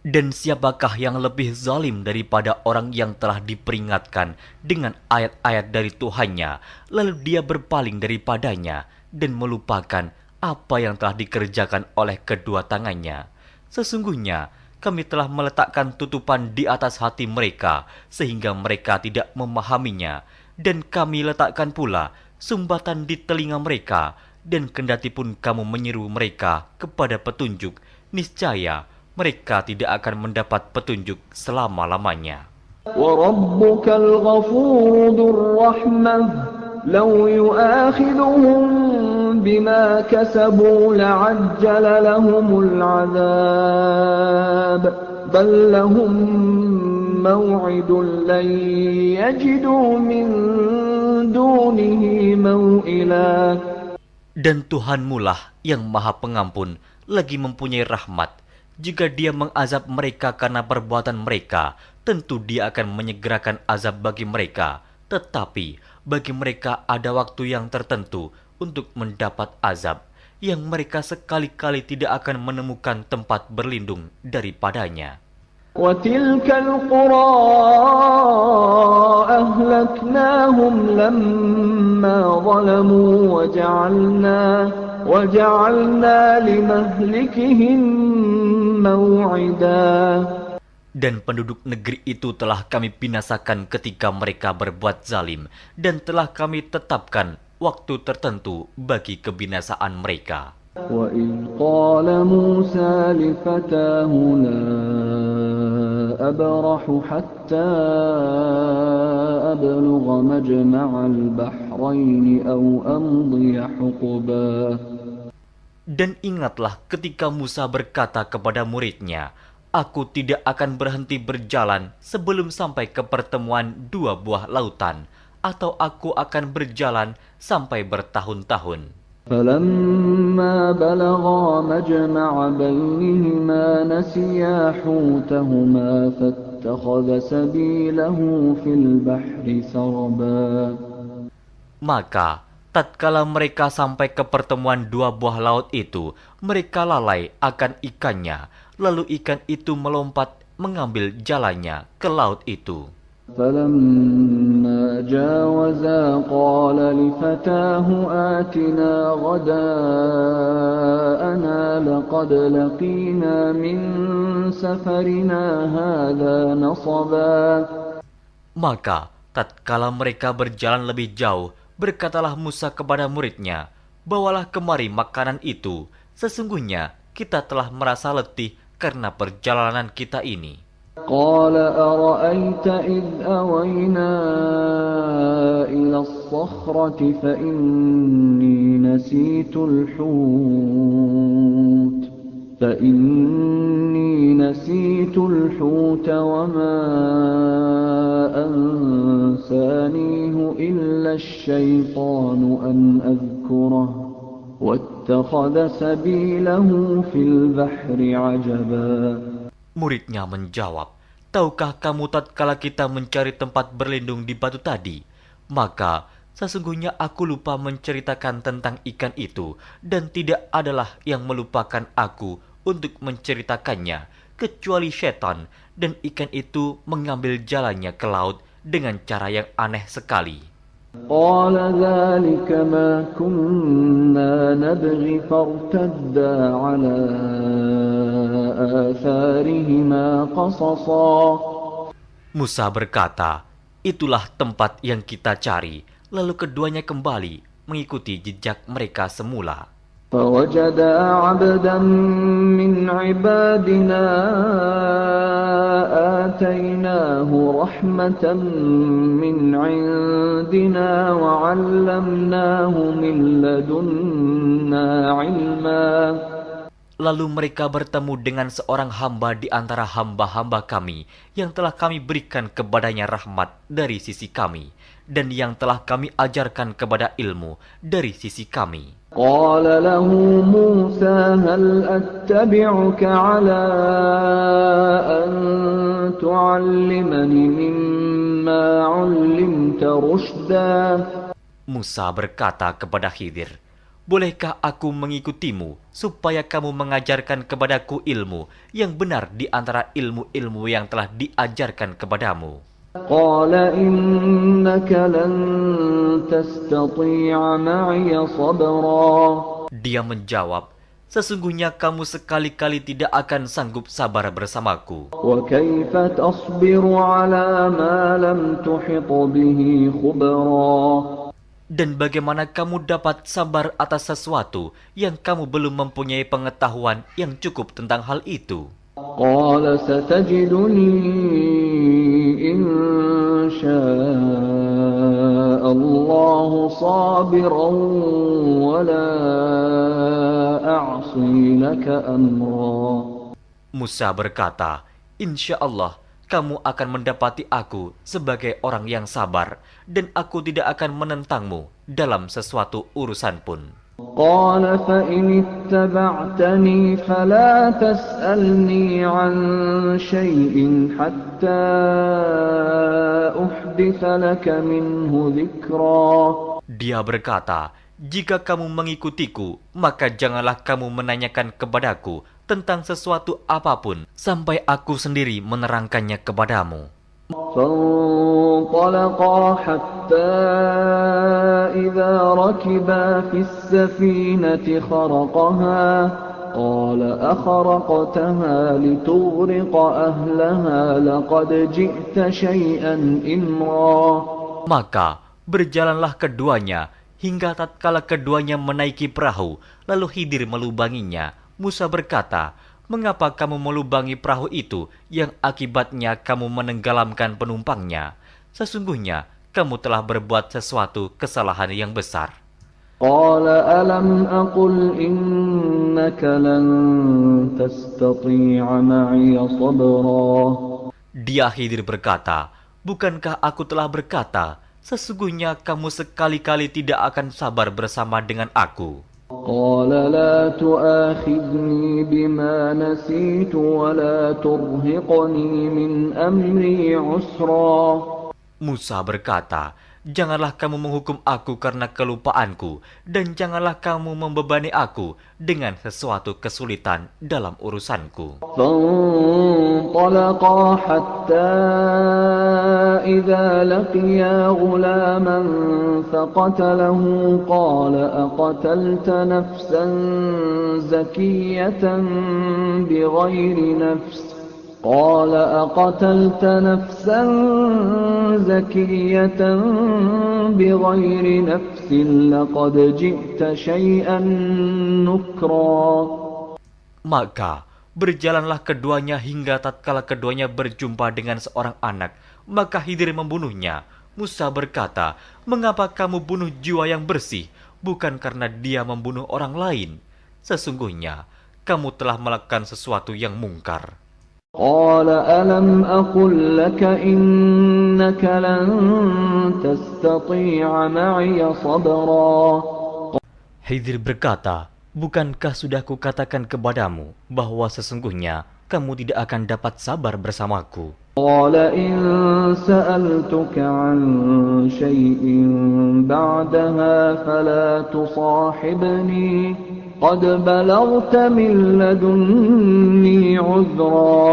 Dan siapakah yang lebih zalim daripada orang yang telah diperingatkan dengan ayat-ayat dari Tuhannya, lalu dia berpaling daripadanya dan melupakan apa yang telah dikerjakan oleh kedua tangannya. Sesungguhnya kami telah meletakkan tutupan di atas hati mereka sehingga mereka tidak memahaminya, dan kami letakkan pula sumbatan di telinga mereka, dan kendatipun kamu menyeru mereka kepada petunjuk, niscaya mereka tidak akan mendapat petunjuk selama-lamanya. وَرَبُّكَ الْغَفُورُ ذُو الرَّحْمَةِ لَوْ يُؤَاخِذُهُم بِمَا كَسَبُوا لَعَجَّلَ لَهُمُ الْعَذَابَ بَل لَّهُم مَّوْعِدٌ لَّن يَجِدُوا مِن دُونِهِ مَوْئِلًا. Dan Tuhanmulah yang Maha Pengampun, lagi mempunyai rahmat. Jika Dia mengazab mereka karena perbuatan mereka, tentu Dia akan menyegerakan azab bagi mereka. Tetapi bagi mereka ada waktu yang tertentu untuk mendapat azab, yang mereka sekali-kali tidak akan menemukan tempat berlindung daripadanya. وَتِلْكَ الْقُرَىٰ أَهْلَكْنَاهُمْ لَمَّا ظَلَمُوا وَجَعَلْنَا لِمَهْلِكِهِم مَّوْعِدًا. Dan penduduk negeri itu telah kami binasakan ketika mereka berbuat zalim, dan telah kami tetapkan waktu tertentu bagi kebinasaan mereka. وَإِذْ قَالَ مُوسَى لِفَتَاهُ لَا أَبْرَحُ حَتَّى أَبْلُغَ مَجْمَعَ الْبَحْرَيْنِ أَوْ أَمْضِيَ حُقُبًا. Dan ingatlah ketika Musa berkata kepada muridnya, "Aku tidak akan berhenti berjalan sebelum sampai ke pertemuan dua buah lautan, atau aku akan berjalan sampai bertahun-tahun." فَلَمَّا بَلَغَا مَجْمَعَ بَيْنِهِمَا نَسِيَا حُوتَهُمَا فَاتَّخَذَ سَبِيلَهُ فِي الْبَحْرِ سَرَبًا. Maka tatkala mereka sampai ke pertemuan dua buah laut itu, mereka lalai akan ikannya, lalu ikan itu melompat mengambil jalannya ke laut itu. فَلَمَّا جَاوَزَا قَالَ لِفَتَاهُ آتِنَا غَدَاءَنَا لَقَدْ لَقِينَا مِنْ سَفَرِنَا هَذَا نَصَبًا. Maka tatkala mereka berjalan lebih jauh, berkatalah Musa kepada muridnya, "Bawalah kemari makanan itu. Sesungguhnya kita telah merasa letih karena perjalanan kita ini." قال أرأيت إذ أوينا إلى الصخرة فإني نسيت الحوت وما أنسانيه إلا الشيطان أن أذكره واتخذ سبيله في البحر عجبا. Muridnya menjawab, "Tahukah kamu tatkala kita mencari tempat berlindung di batu tadi? Maka sesungguhnya aku lupa menceritakan tentang ikan itu, dan tidak adalah yang melupakan aku untuk menceritakannya, kecuali setan, dan ikan itu mengambil jalannya ke laut dengan cara yang aneh sekali." قال ذلك ما كنا نبغي فارتدا على آثارهما قصصا. Musa berkata, "Itulah tempat yang kita cari." Lalu keduanya kembali mengikuti jejak mereka semula. فوجدا عبدا من عبادنا آتيناه رحمة من عندنا وعلمناه من لدنا علما. Lalu mereka bertemu dengan seorang hamba di antara hamba-hamba kami yang telah kami berikan kepadanya rahmat dari sisi kami, dan yang telah kami ajarkan kepada ilmu dari sisi kami. قال له موسى هل أتبعك على أن تعلمني مما علمت رشدا. Musa berkata kepada Khidir, "Bolehkah aku mengikutimu supaya kamu mengajarkan kepadaku ilmu yang benar di antara ilmu-ilmu yang telah diajarkan kepadamu?" قال إنك لن تستطيع معي صبرا. Dia menjawab, "Sesungguhnya kamu sekali-kali tidak akan sanggup sabar bersamaku. وكيف تصبر على ما لم تحط به خبرا. Dan bagaimana kamu dapat sabar atas sesuatu yang kamu belum mempunyai pengetahuan yang cukup tentang hal itu?" قال ستجدني إن شاء الله صابرا ولا أعصي لك أمرا. Musa berkata, "Insya Allah kamu akan mendapati aku sebagai orang yang sabar, dan aku tidak akan menentangmu dalam sesuatu urusan pun." قال فإن اتبعتني فلا تسألني عن شيء حتى أحدث لك منه ذكرا. Dia berkata, "Jika kamu mengikutiku, maka janganlah kamu menanyakan kepadaku tentang sesuatu apapun sampai aku sendiri menerangkannya kepadamu." فانطلقا حتى إذا ركبا في السفينة خرقها قال أخرقتها لتغرق أهلها لقد جئت شيئا إمرا. Maka berjalanlah keduanya hingga tatkala keduanya menaiki perahu, lalu Khidir melubanginya. Musa berkata, "Mengapa kamu melubangi perahu itu yang akibatnya kamu menenggelamkan penumpangnya? Sesungguhnya kamu telah berbuat sesuatu kesalahan yang besar." قال ألم أقل إنك لن تستطيع معي صبرا. Dia Khidir berkata, "Bukankah aku telah berkata, sesungguhnya kamu sekali-kali tidak akan sabar bersama dengan aku?" قال لا تؤاخذني بما نسيت ولا ترهقني من أمري عسرا. Musa berkata, "Janganlah kamu menghukum aku karena kelupaanku, dan janganlah kamu membebani aku dengan sesuatu kesulitan dalam urusanku." فانطلقا حتى إذا لقيا غلاما فقتله قال أقتلت نفسا زكية بغير نفس قال أقتلت نفسا زكية بغير نفس لقد جئت شيئا نكرا. Maka berjalanlah keduanya hingga tatkala keduanya berjumpa dengan seorang anak, maka Khidir membunuhnya. Musa berkata, "Mengapa kamu bunuh jiwa yang bersih? Bukan karena dia membunuh orang lain. Sesungguhnya kamu telah melakukan sesuatu yang mungkar." قال ألم أقل لك إنك لن تستطيع معي صبرا. Khidir berkata, "Bukankah sudah kukatakan kepadamu bahwa sesungguhnya kamu tidak akan dapat sabar bersamaku?" قال إن سألتك عن شيء بعدها فلا تصاحبني قد بلغت من لدني عذرا.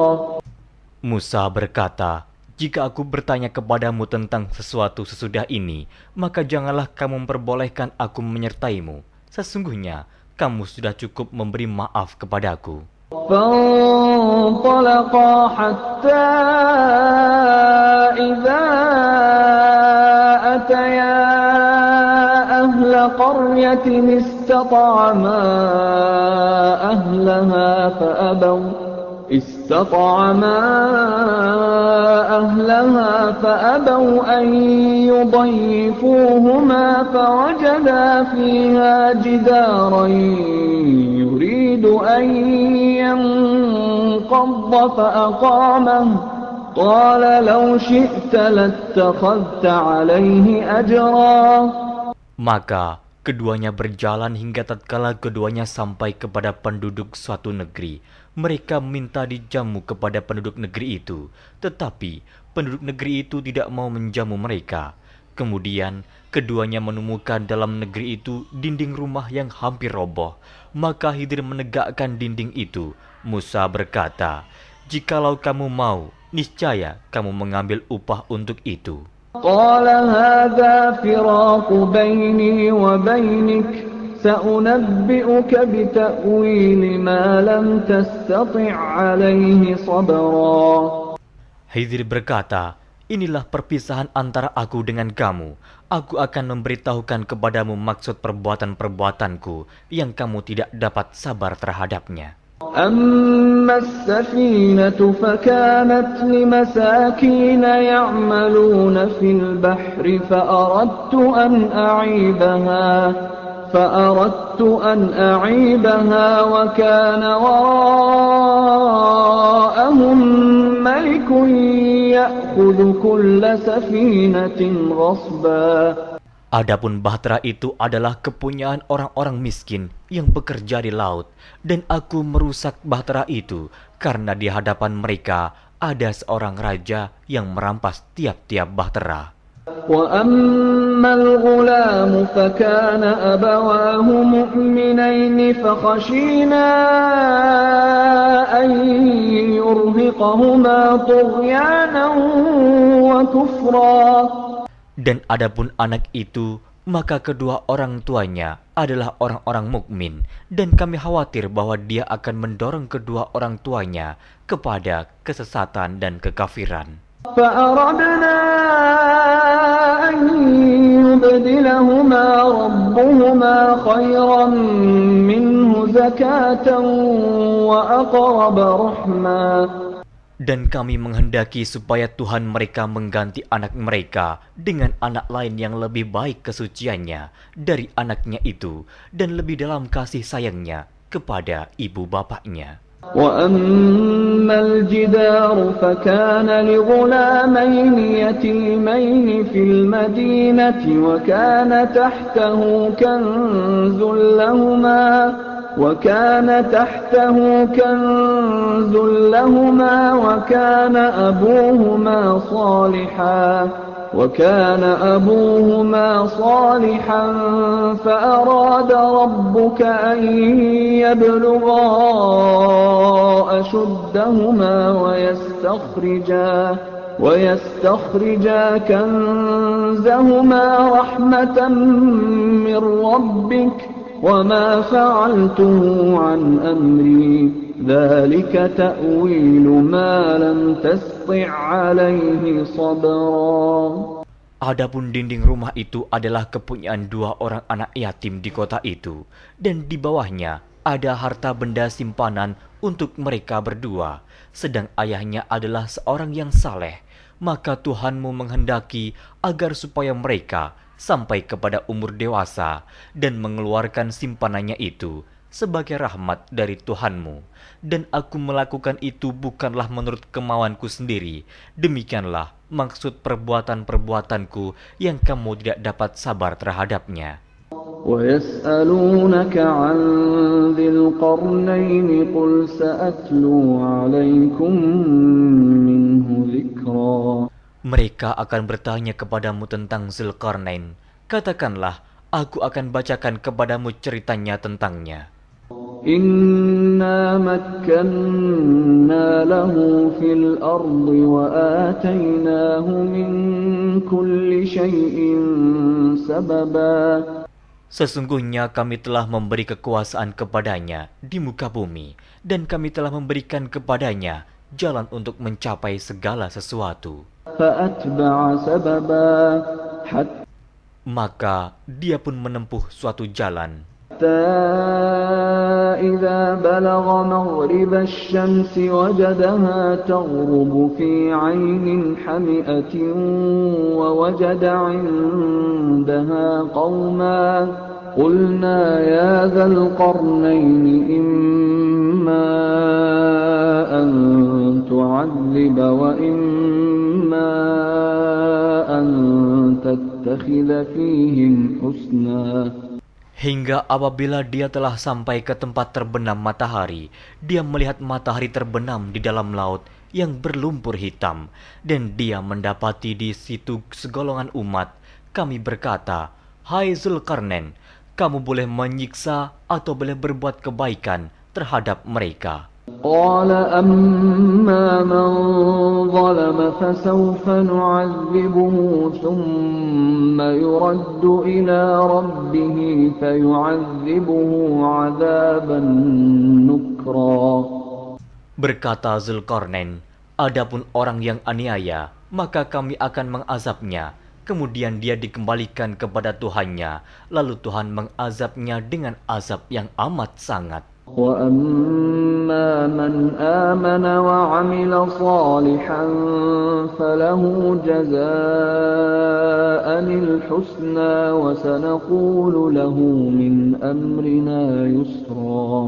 Musa berkata, "Jika aku bertanya kepadamu tentang sesuatu sesudah ini, maka janganlah kamu memperbolehkan aku menyertaimu. Sesungguhnya kamu sudah cukup memberi maaf kepadaku." فانطلقا حتى إذا أتيا أهل قرية استطعما أهلها فأبوا أن يضيفوهما فوجدا فيها جدارا يريد أن ينقض فأقامه قال لو شئت لاتخذت عليه أجرا. Maka keduanya berjalan hingga tatkala keduanya sampai kepada penduduk suatu negeri. Mereka minta dijamu kepada penduduk negeri itu, tetapi penduduk negeri itu tidak mau menjamu mereka. Kemudian keduanya menemukan dalam negeri itu dinding rumah yang hampir roboh. Maka Khidir menegakkan dinding itu. Musa berkata, "Jikalau kamu mau, niscaya kamu mengambil upah untuk itu." قال هذا فراق بيني وبينك سأنبئك بتأويل ما لم تستطع عليه صبرا. Khidir berkata, "Inilah perpisahan antara aku dengan kamu. Aku akan memberitahukan kepadamu maksud perbuatan-perbuatanku yang kamu tidak dapat sabar terhadapnya." أما السفينة فكانت لمساكين يعملون في البحر فأردت أن أعيبها وكان وراءهم ملك يأخذ كل سفينة غصبا. Adapun bahtera itu adalah kepunyaan orang-orang miskin yang bekerja di laut, dan aku merusak bahtera itu karena di hadapan mereka ada seorang raja yang merampas tiap-tiap bahtera. وَأَمَّا الْغُلَامُ فَكَانَ أَبَوَاهُ مُؤْمِنَيْنِ فَخَشِينَا أَن يُرْهِقَهُمَا طُغْيَانًا وَكُفْرًا. Dan adapun anak itu, maka kedua orang tuanya adalah orang-orang mukmin, dan kami khawatir bahwa dia akan mendorong kedua orang tuanya kepada kesesatan dan kekafiran. فَأَرَدْنَا أَن يُبْدِلَهُمَا رَبُّهُمَا خَيْرًا مِّنْهُ زَكَاةً وَأَقْرَبَ رَحْمًا. Dan kami menghendaki supaya Tuhan mereka mengganti anak mereka dengan anak lain yang lebih baik kesuciannya dari anaknya itu dan lebih dalam kasih sayangnya kepada ibu bapaknya. وَأَمَّا الْجِدَارُ فَكَانَ لِغُلَامَيْنِ يَتِيمَيْنِ فِي الْمَدِينَةِ وَكَانَ تَحْتَهُ كنز لهما وكان أبوهما صالحا فأراد ربك أن يبلغا أشدهما ويستخرجا كنزهما رحمة من ربك وما فعلته عن أمري ذلك تأويل ما لم تسطع عليه صبرا. Adapun dinding rumah itu adalah kepunyaan 2 orang anak yatim di kota itu, dan di bawahnya ada harta benda simpanan untuk mereka berdua, sedang ayahnya adalah seorang yang saleh. Maka Tuhanmu menghendaki agar supaya mereka sampai kepada umur dewasa dan mengeluarkan simpanannya itu sebagai rahmat dari Tuhanmu. Dan aku melakukan itu bukanlah menurut kemauanku sendiri. Demikianlah maksud perbuatan-perbuatanku yang kamu tidak dapat sabar terhadapnya. وَيَسْأَلُونَكَ عَنْ ذِي الْقَرْنَيْنِ قُلْ سَأَتْلُو عَلَيْكُمْ مِنْهُ ذِكْرًا. Mereka akan bertanya kepadamu tentang Zulkarnain. Katakanlah, aku akan bacakan kepadamu ceritanya tentangnya. إِنَّا مَكَّنَّا لَهُ فِي الْأَرْضِ وَآتَيْنَاهُ مِنْ كُلِّ شَيْءٍ سَبَبًا. Sesungguhnya kami telah memberi kekuasaan kepadanya di muka bumi, dan kami telah memberikan kepadanya jalan untuk mencapai segala sesuatu. فَأَتْبَعَ سَبَبًا Maka dia pun menempuh suatu jalan. حتى إذا بلغ مغرب الشمس وجدها تغرب في عين حمئة ووجد عندها قوما قلنا يا ذا القرنين إما أن تعذب وإما أن تتخذ فيهم حسنا. Hingga apabila dia telah sampai ke tempat terbenam matahari, dia melihat matahari terbenam di dalam laut yang berlumpur hitam, dan dia mendapati di situ segolongan umat. Kami berkata, "Hai Zulkarnain, kamu boleh menyiksa atau boleh berbuat kebaikan terhadap mereka." قال أما من ظلم فسوف نعذبه ثم يرد إلى ربه فيعذبه عذابا نكرا. Berkata Zulkarnain, adapun orang yang aniaya, maka kami akan mengazabnya. Kemudian dia dikembalikan kepada Tuhannya, lalu Tuhan mengazabnya dengan azab yang amat sangat. وَأَمَّا مَنْ آمَنَ وَعَمِلَ صَالِحًا فَلَهُ جَزَاءً الْحُسْنَى وَسَنَقُولُ لَهُ مِنْ أَمْرِنَا يُسْرًا.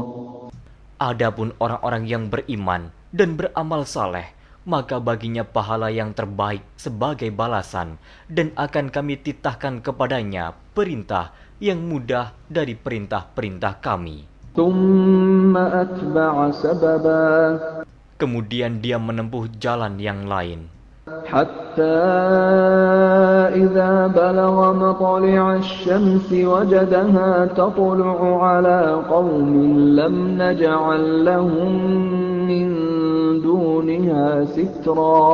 Adapun orang-orang yang beriman dan beramal saleh, maka baginya pahala yang terbaik sebagai balasan, dan akan kami titahkan kepadanya perintah yang mudah dari perintah-perintah kami. ثُمَّ أَتْبَعَ سَبَبًا. Kemudian dia menempuh jalan yang lain. حَتَّى إِذَا بَلَغَ مَطْلِعَ الشَّمْسِ وَجَدَهَا تَطْلُعُ عَلَى قَوْمٍ لَمْ نَجْعَلْ لَهُم مِّن دُونِهَا سِتْرًا.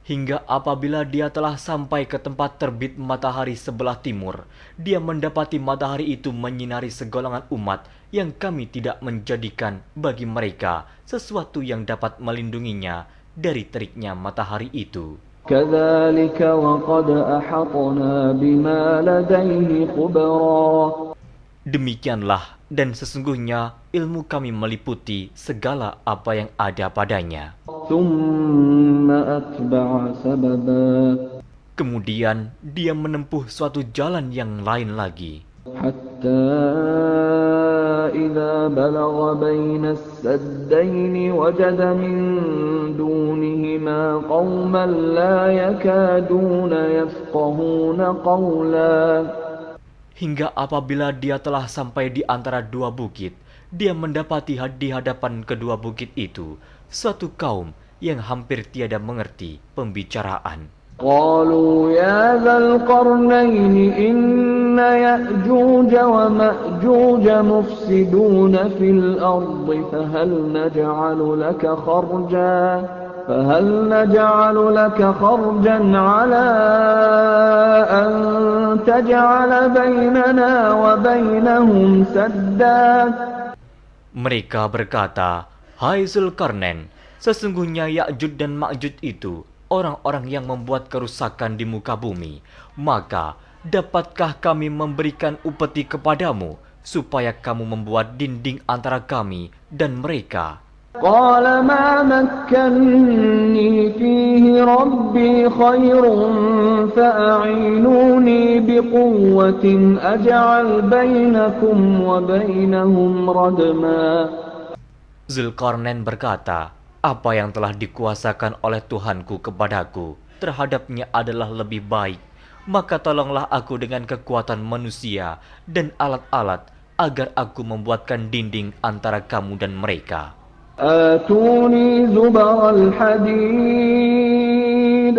Hingga apabila dia telah sampai ke tempat terbit matahari sebelah timur, dia mendapati matahari itu menyinari segolongan umat yang kami tidak menjadikan bagi mereka sesuatu yang dapat melindunginya dari teriknya matahari itu. كَذَلِكَ وَقَدْ أَحَطْنَا بِمَا لَدَيْهِ خُبْرًا. Demikianlah, dan sesungguhnya ilmu kami meliputi segala apa yang ada padanya. ثُمَّ أَتْبَعَ سَبَبًا. Kemudian dia menempuh suatu jalan yang lain lagi. حَتَّى إِذَا بَلَغَ بَيْنَ السَّدَّيْنِ وَجَدَ مِن دُونِهِمَا قَوْمًا لَّا يَكَادُونَ يَفْقَهُونَ قَوْلًا. Hingga apabila dia telah sampai di antara dua bukit, dia mendapati di hadapan kedua bukit itu suatu kaum yang hampir tiada mengerti pembicaraan. قالوا يا ذا القرنين إن يأجوج ومأجوج مفسدون في الأرض فهل نجعل لك خرجا على أن تجعل بيننا وبينهم سدا. Mereka berkata, Hai Zulkarnain, sesungguhnya Ya'juj dan Ma'juj itu orang-orang yang membuat kerusakan di muka bumi. Maka dapatkah kami memberikan upeti kepadamu supaya kamu membuat dinding antara kami dan mereka? قال ما مكني فيه ربي خير فأعينوني بقوة أجعل بينكم وبينهم ردما. Zulkarnain berkata, apa yang telah dikuasakan oleh Tuhanku kepadaku terhadapnya adalah lebih baik. Maka tolonglah aku dengan kekuatan manusia dan alat-alat agar aku membuatkan dinding antara kamu dan mereka. آتوني زبر الحديد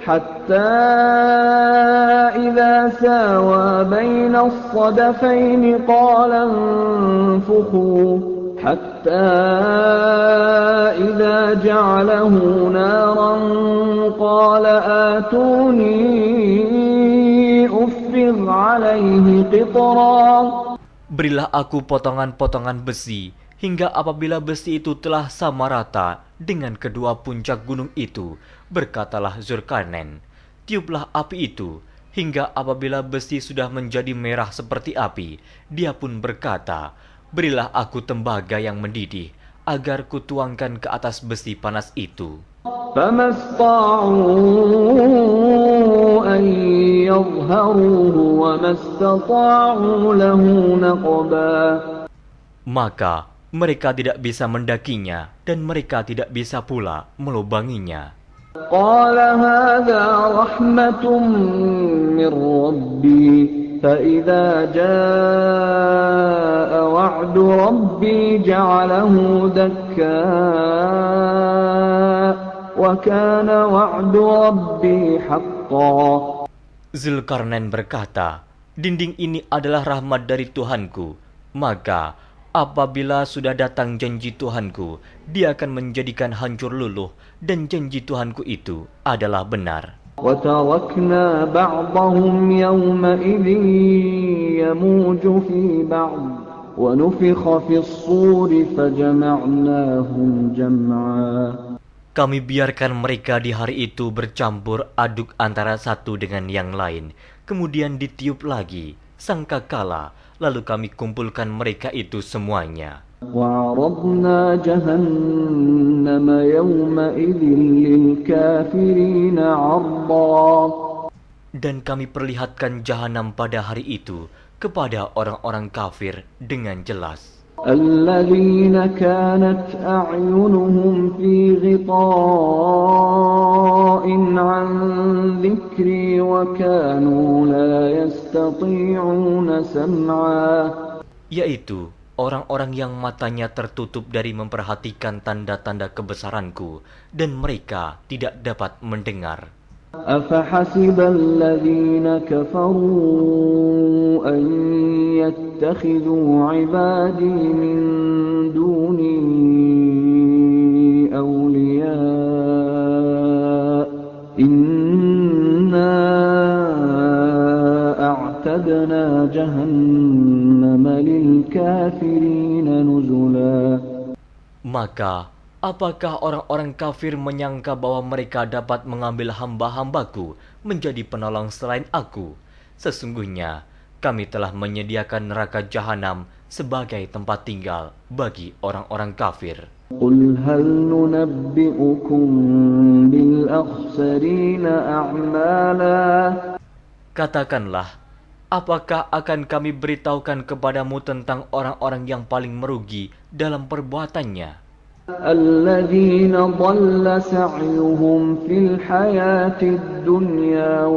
حتى إذا ساوى بين الصدفين قال انفخوا حتى إذا جعله نارا قال آتوني أفرغ عليه قطرا. Berilah aku potongan-potongan besi, hingga apabila besi itu telah sama rata dengan kedua puncak gunung itu, berkatalah Zulkarnain, tiuplah api itu, hingga apabila besi sudah menjadi merah seperti api, dia pun berkata, berilah aku tembaga yang mendidih, agar kutuangkan ke atas besi panas itu. فما استطاعوا أن يظهروه وما استطاعوا له نقبا. Maka mereka tidak bisa mendakinya dan mereka tidak bisa pula melubanginya. قال هذا رحمة من ربي فإذا جاء وعد ربي جعله دكا وكان وعد ربي حقا. Zulkarnain berkata, dinding ini adalah rahmat dari Tuhanku, maka apabila sudah datang janji Tuhanku, dia akan menjadikan hancur luluh, dan janji Tuhanku itu adalah benar. وتركنا بعضهم يومئذ يموج في بعض ونفخ في الصور فجمعناهم جمعا. Kami biarkan mereka di hari itu bercampur aduk antara satu dengan yang lain, kemudian ditiup lagi sangkakala, lalu kami kumpulkan mereka itu semuanya. وعرضنا جهنم يومئذ للكافرين عرضا. Dan kami perlihatkan jahanam pada hari itu kepada orang-orang kafir dengan jelas. الذين كانت أعينهم في غطاء عن ذكري وكانوا لا يستطيعون سمعا. Yaitu orang-orang yang matanya tertutup dari memperhatikan tanda-tanda kebesaranku dan mereka tidak dapat mendengar. أفحسب الذين كفروا أن يتخذوا عبادي من دوني أولياء إنا أعتدنا جهنم للكافرين نزلا. Maka apakah orang-orang kafir menyangka bahwa mereka dapat mengambil hamba-hambaku menjadi penolong selain aku? Sesungguhnya kami telah menyediakan neraka jahanam sebagai tempat tinggal bagi orang-orang kafir. Qul hal nunabbi'ukum bil akhsarina a'mala. Katakanlah, apakah akan kami beritahukan kepadamu tentang orang-orang yang paling merugi dalam perbuatannya? الذين ضل سعيهم في الحياة الدنيا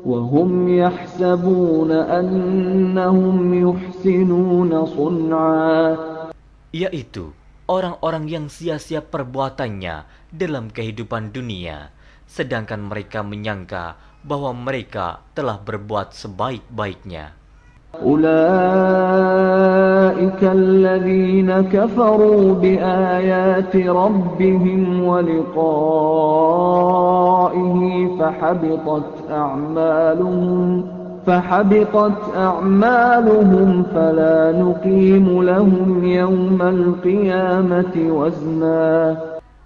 وهم يحسبون أنهم يحسنون صنعا. Yaitu orang-orang yang sia-sia perbuatannya dalam kehidupan dunia, sedangkan mereka menyangka bahwa mereka telah berbuat sebaik-baiknya. أولئك الذين كفروا بآيات ربهم ولقائه فحبطت أعمالهم فحبطت أعمالهم فلا نقيم لهم يوم القيامة وزنا.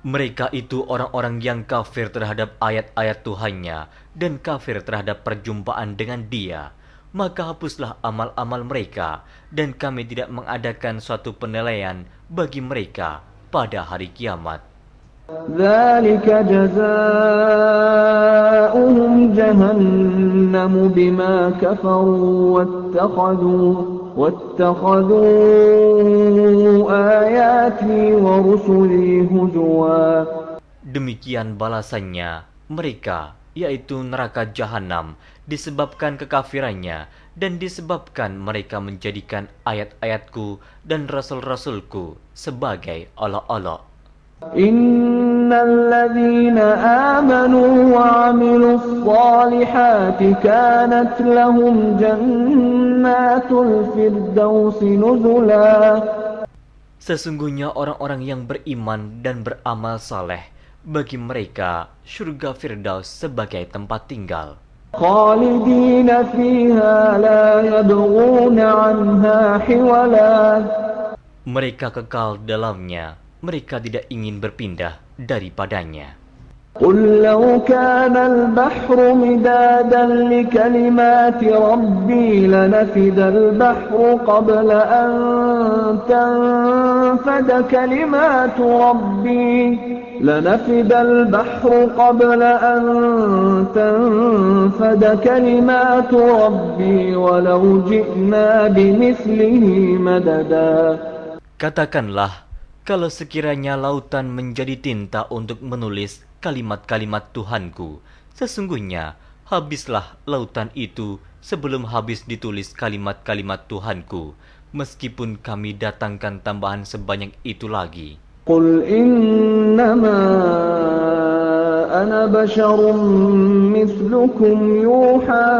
Mereka itu orang-orang yang kafir terhadap ayat-ayat Tuhannya dan kafir terhadap perjumpaan dengan Dia. Maka hapuslah amal-amal mereka, dan kami tidak mengadakan suatu penilaian bagi mereka pada hari kiamat. ذلك جزاؤهم جهنم بما كفروا واتخذوا آياتي ورسلي هزوا. Demikian balasannya mereka, yaitu neraka jahanam, disebabkan kekafirannya dan disebabkan mereka menjadikan ayat-ayatku dan rasul-rasulku sebagai olok-olok. Innal ladzina amanu wa 'amilus shalihati kanat lahum jannatul firdausi nuzula. Sesungguhnya orang-orang yang beriman dan beramal saleh, bagi mereka surga Firdaus sebagai tempat tinggal. Khalidina fiha la yabghuna 'anha hiwala. Mereka kekal dalamnya, mereka tidak ingin berpindah daripadanya. قل لو كان البحر مدادا لكلمات ربي لنفد البحر قبل أن تنفد كلمات ربي ولو جئنا بمثله مددا. Katakanlah, kalau sekiranya lautan menjadi tinta untuk menulis kalimat-kalimat Tuhanku, sesungguhnya habislah lautan itu sebelum habis ditulis kalimat-kalimat Tuhanku, meskipun kami datangkan tambahan sebanyak itu lagi. Qul innama ana basyarum mithlukum yuha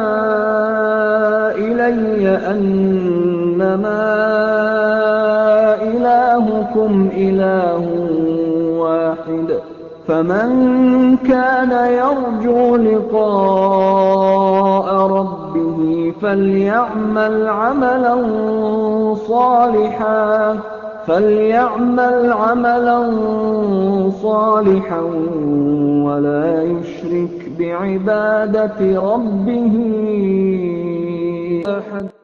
ilayya annama ilahukum ilahun wahid. فمن كان يرجو لقاء ربه فليعمل عملا صالحا ولا يشرك بعبادة ربه أحد.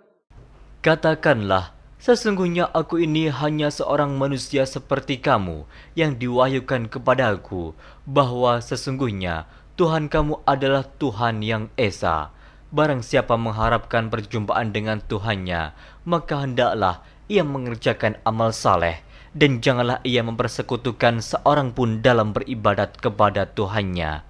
Katakanlah, sesungguhnya aku ini hanya seorang manusia seperti kamu yang diwahyukan kepadaku, bahwa sesungguhnya Tuhan kamu adalah Tuhan yang Esa. Barang siapa mengharapkan perjumpaan dengan Tuhannya, maka hendaklah ia mengerjakan amal saleh, dan janganlah ia mempersekutukan seorang pun dalam beribadat kepada Tuhannya.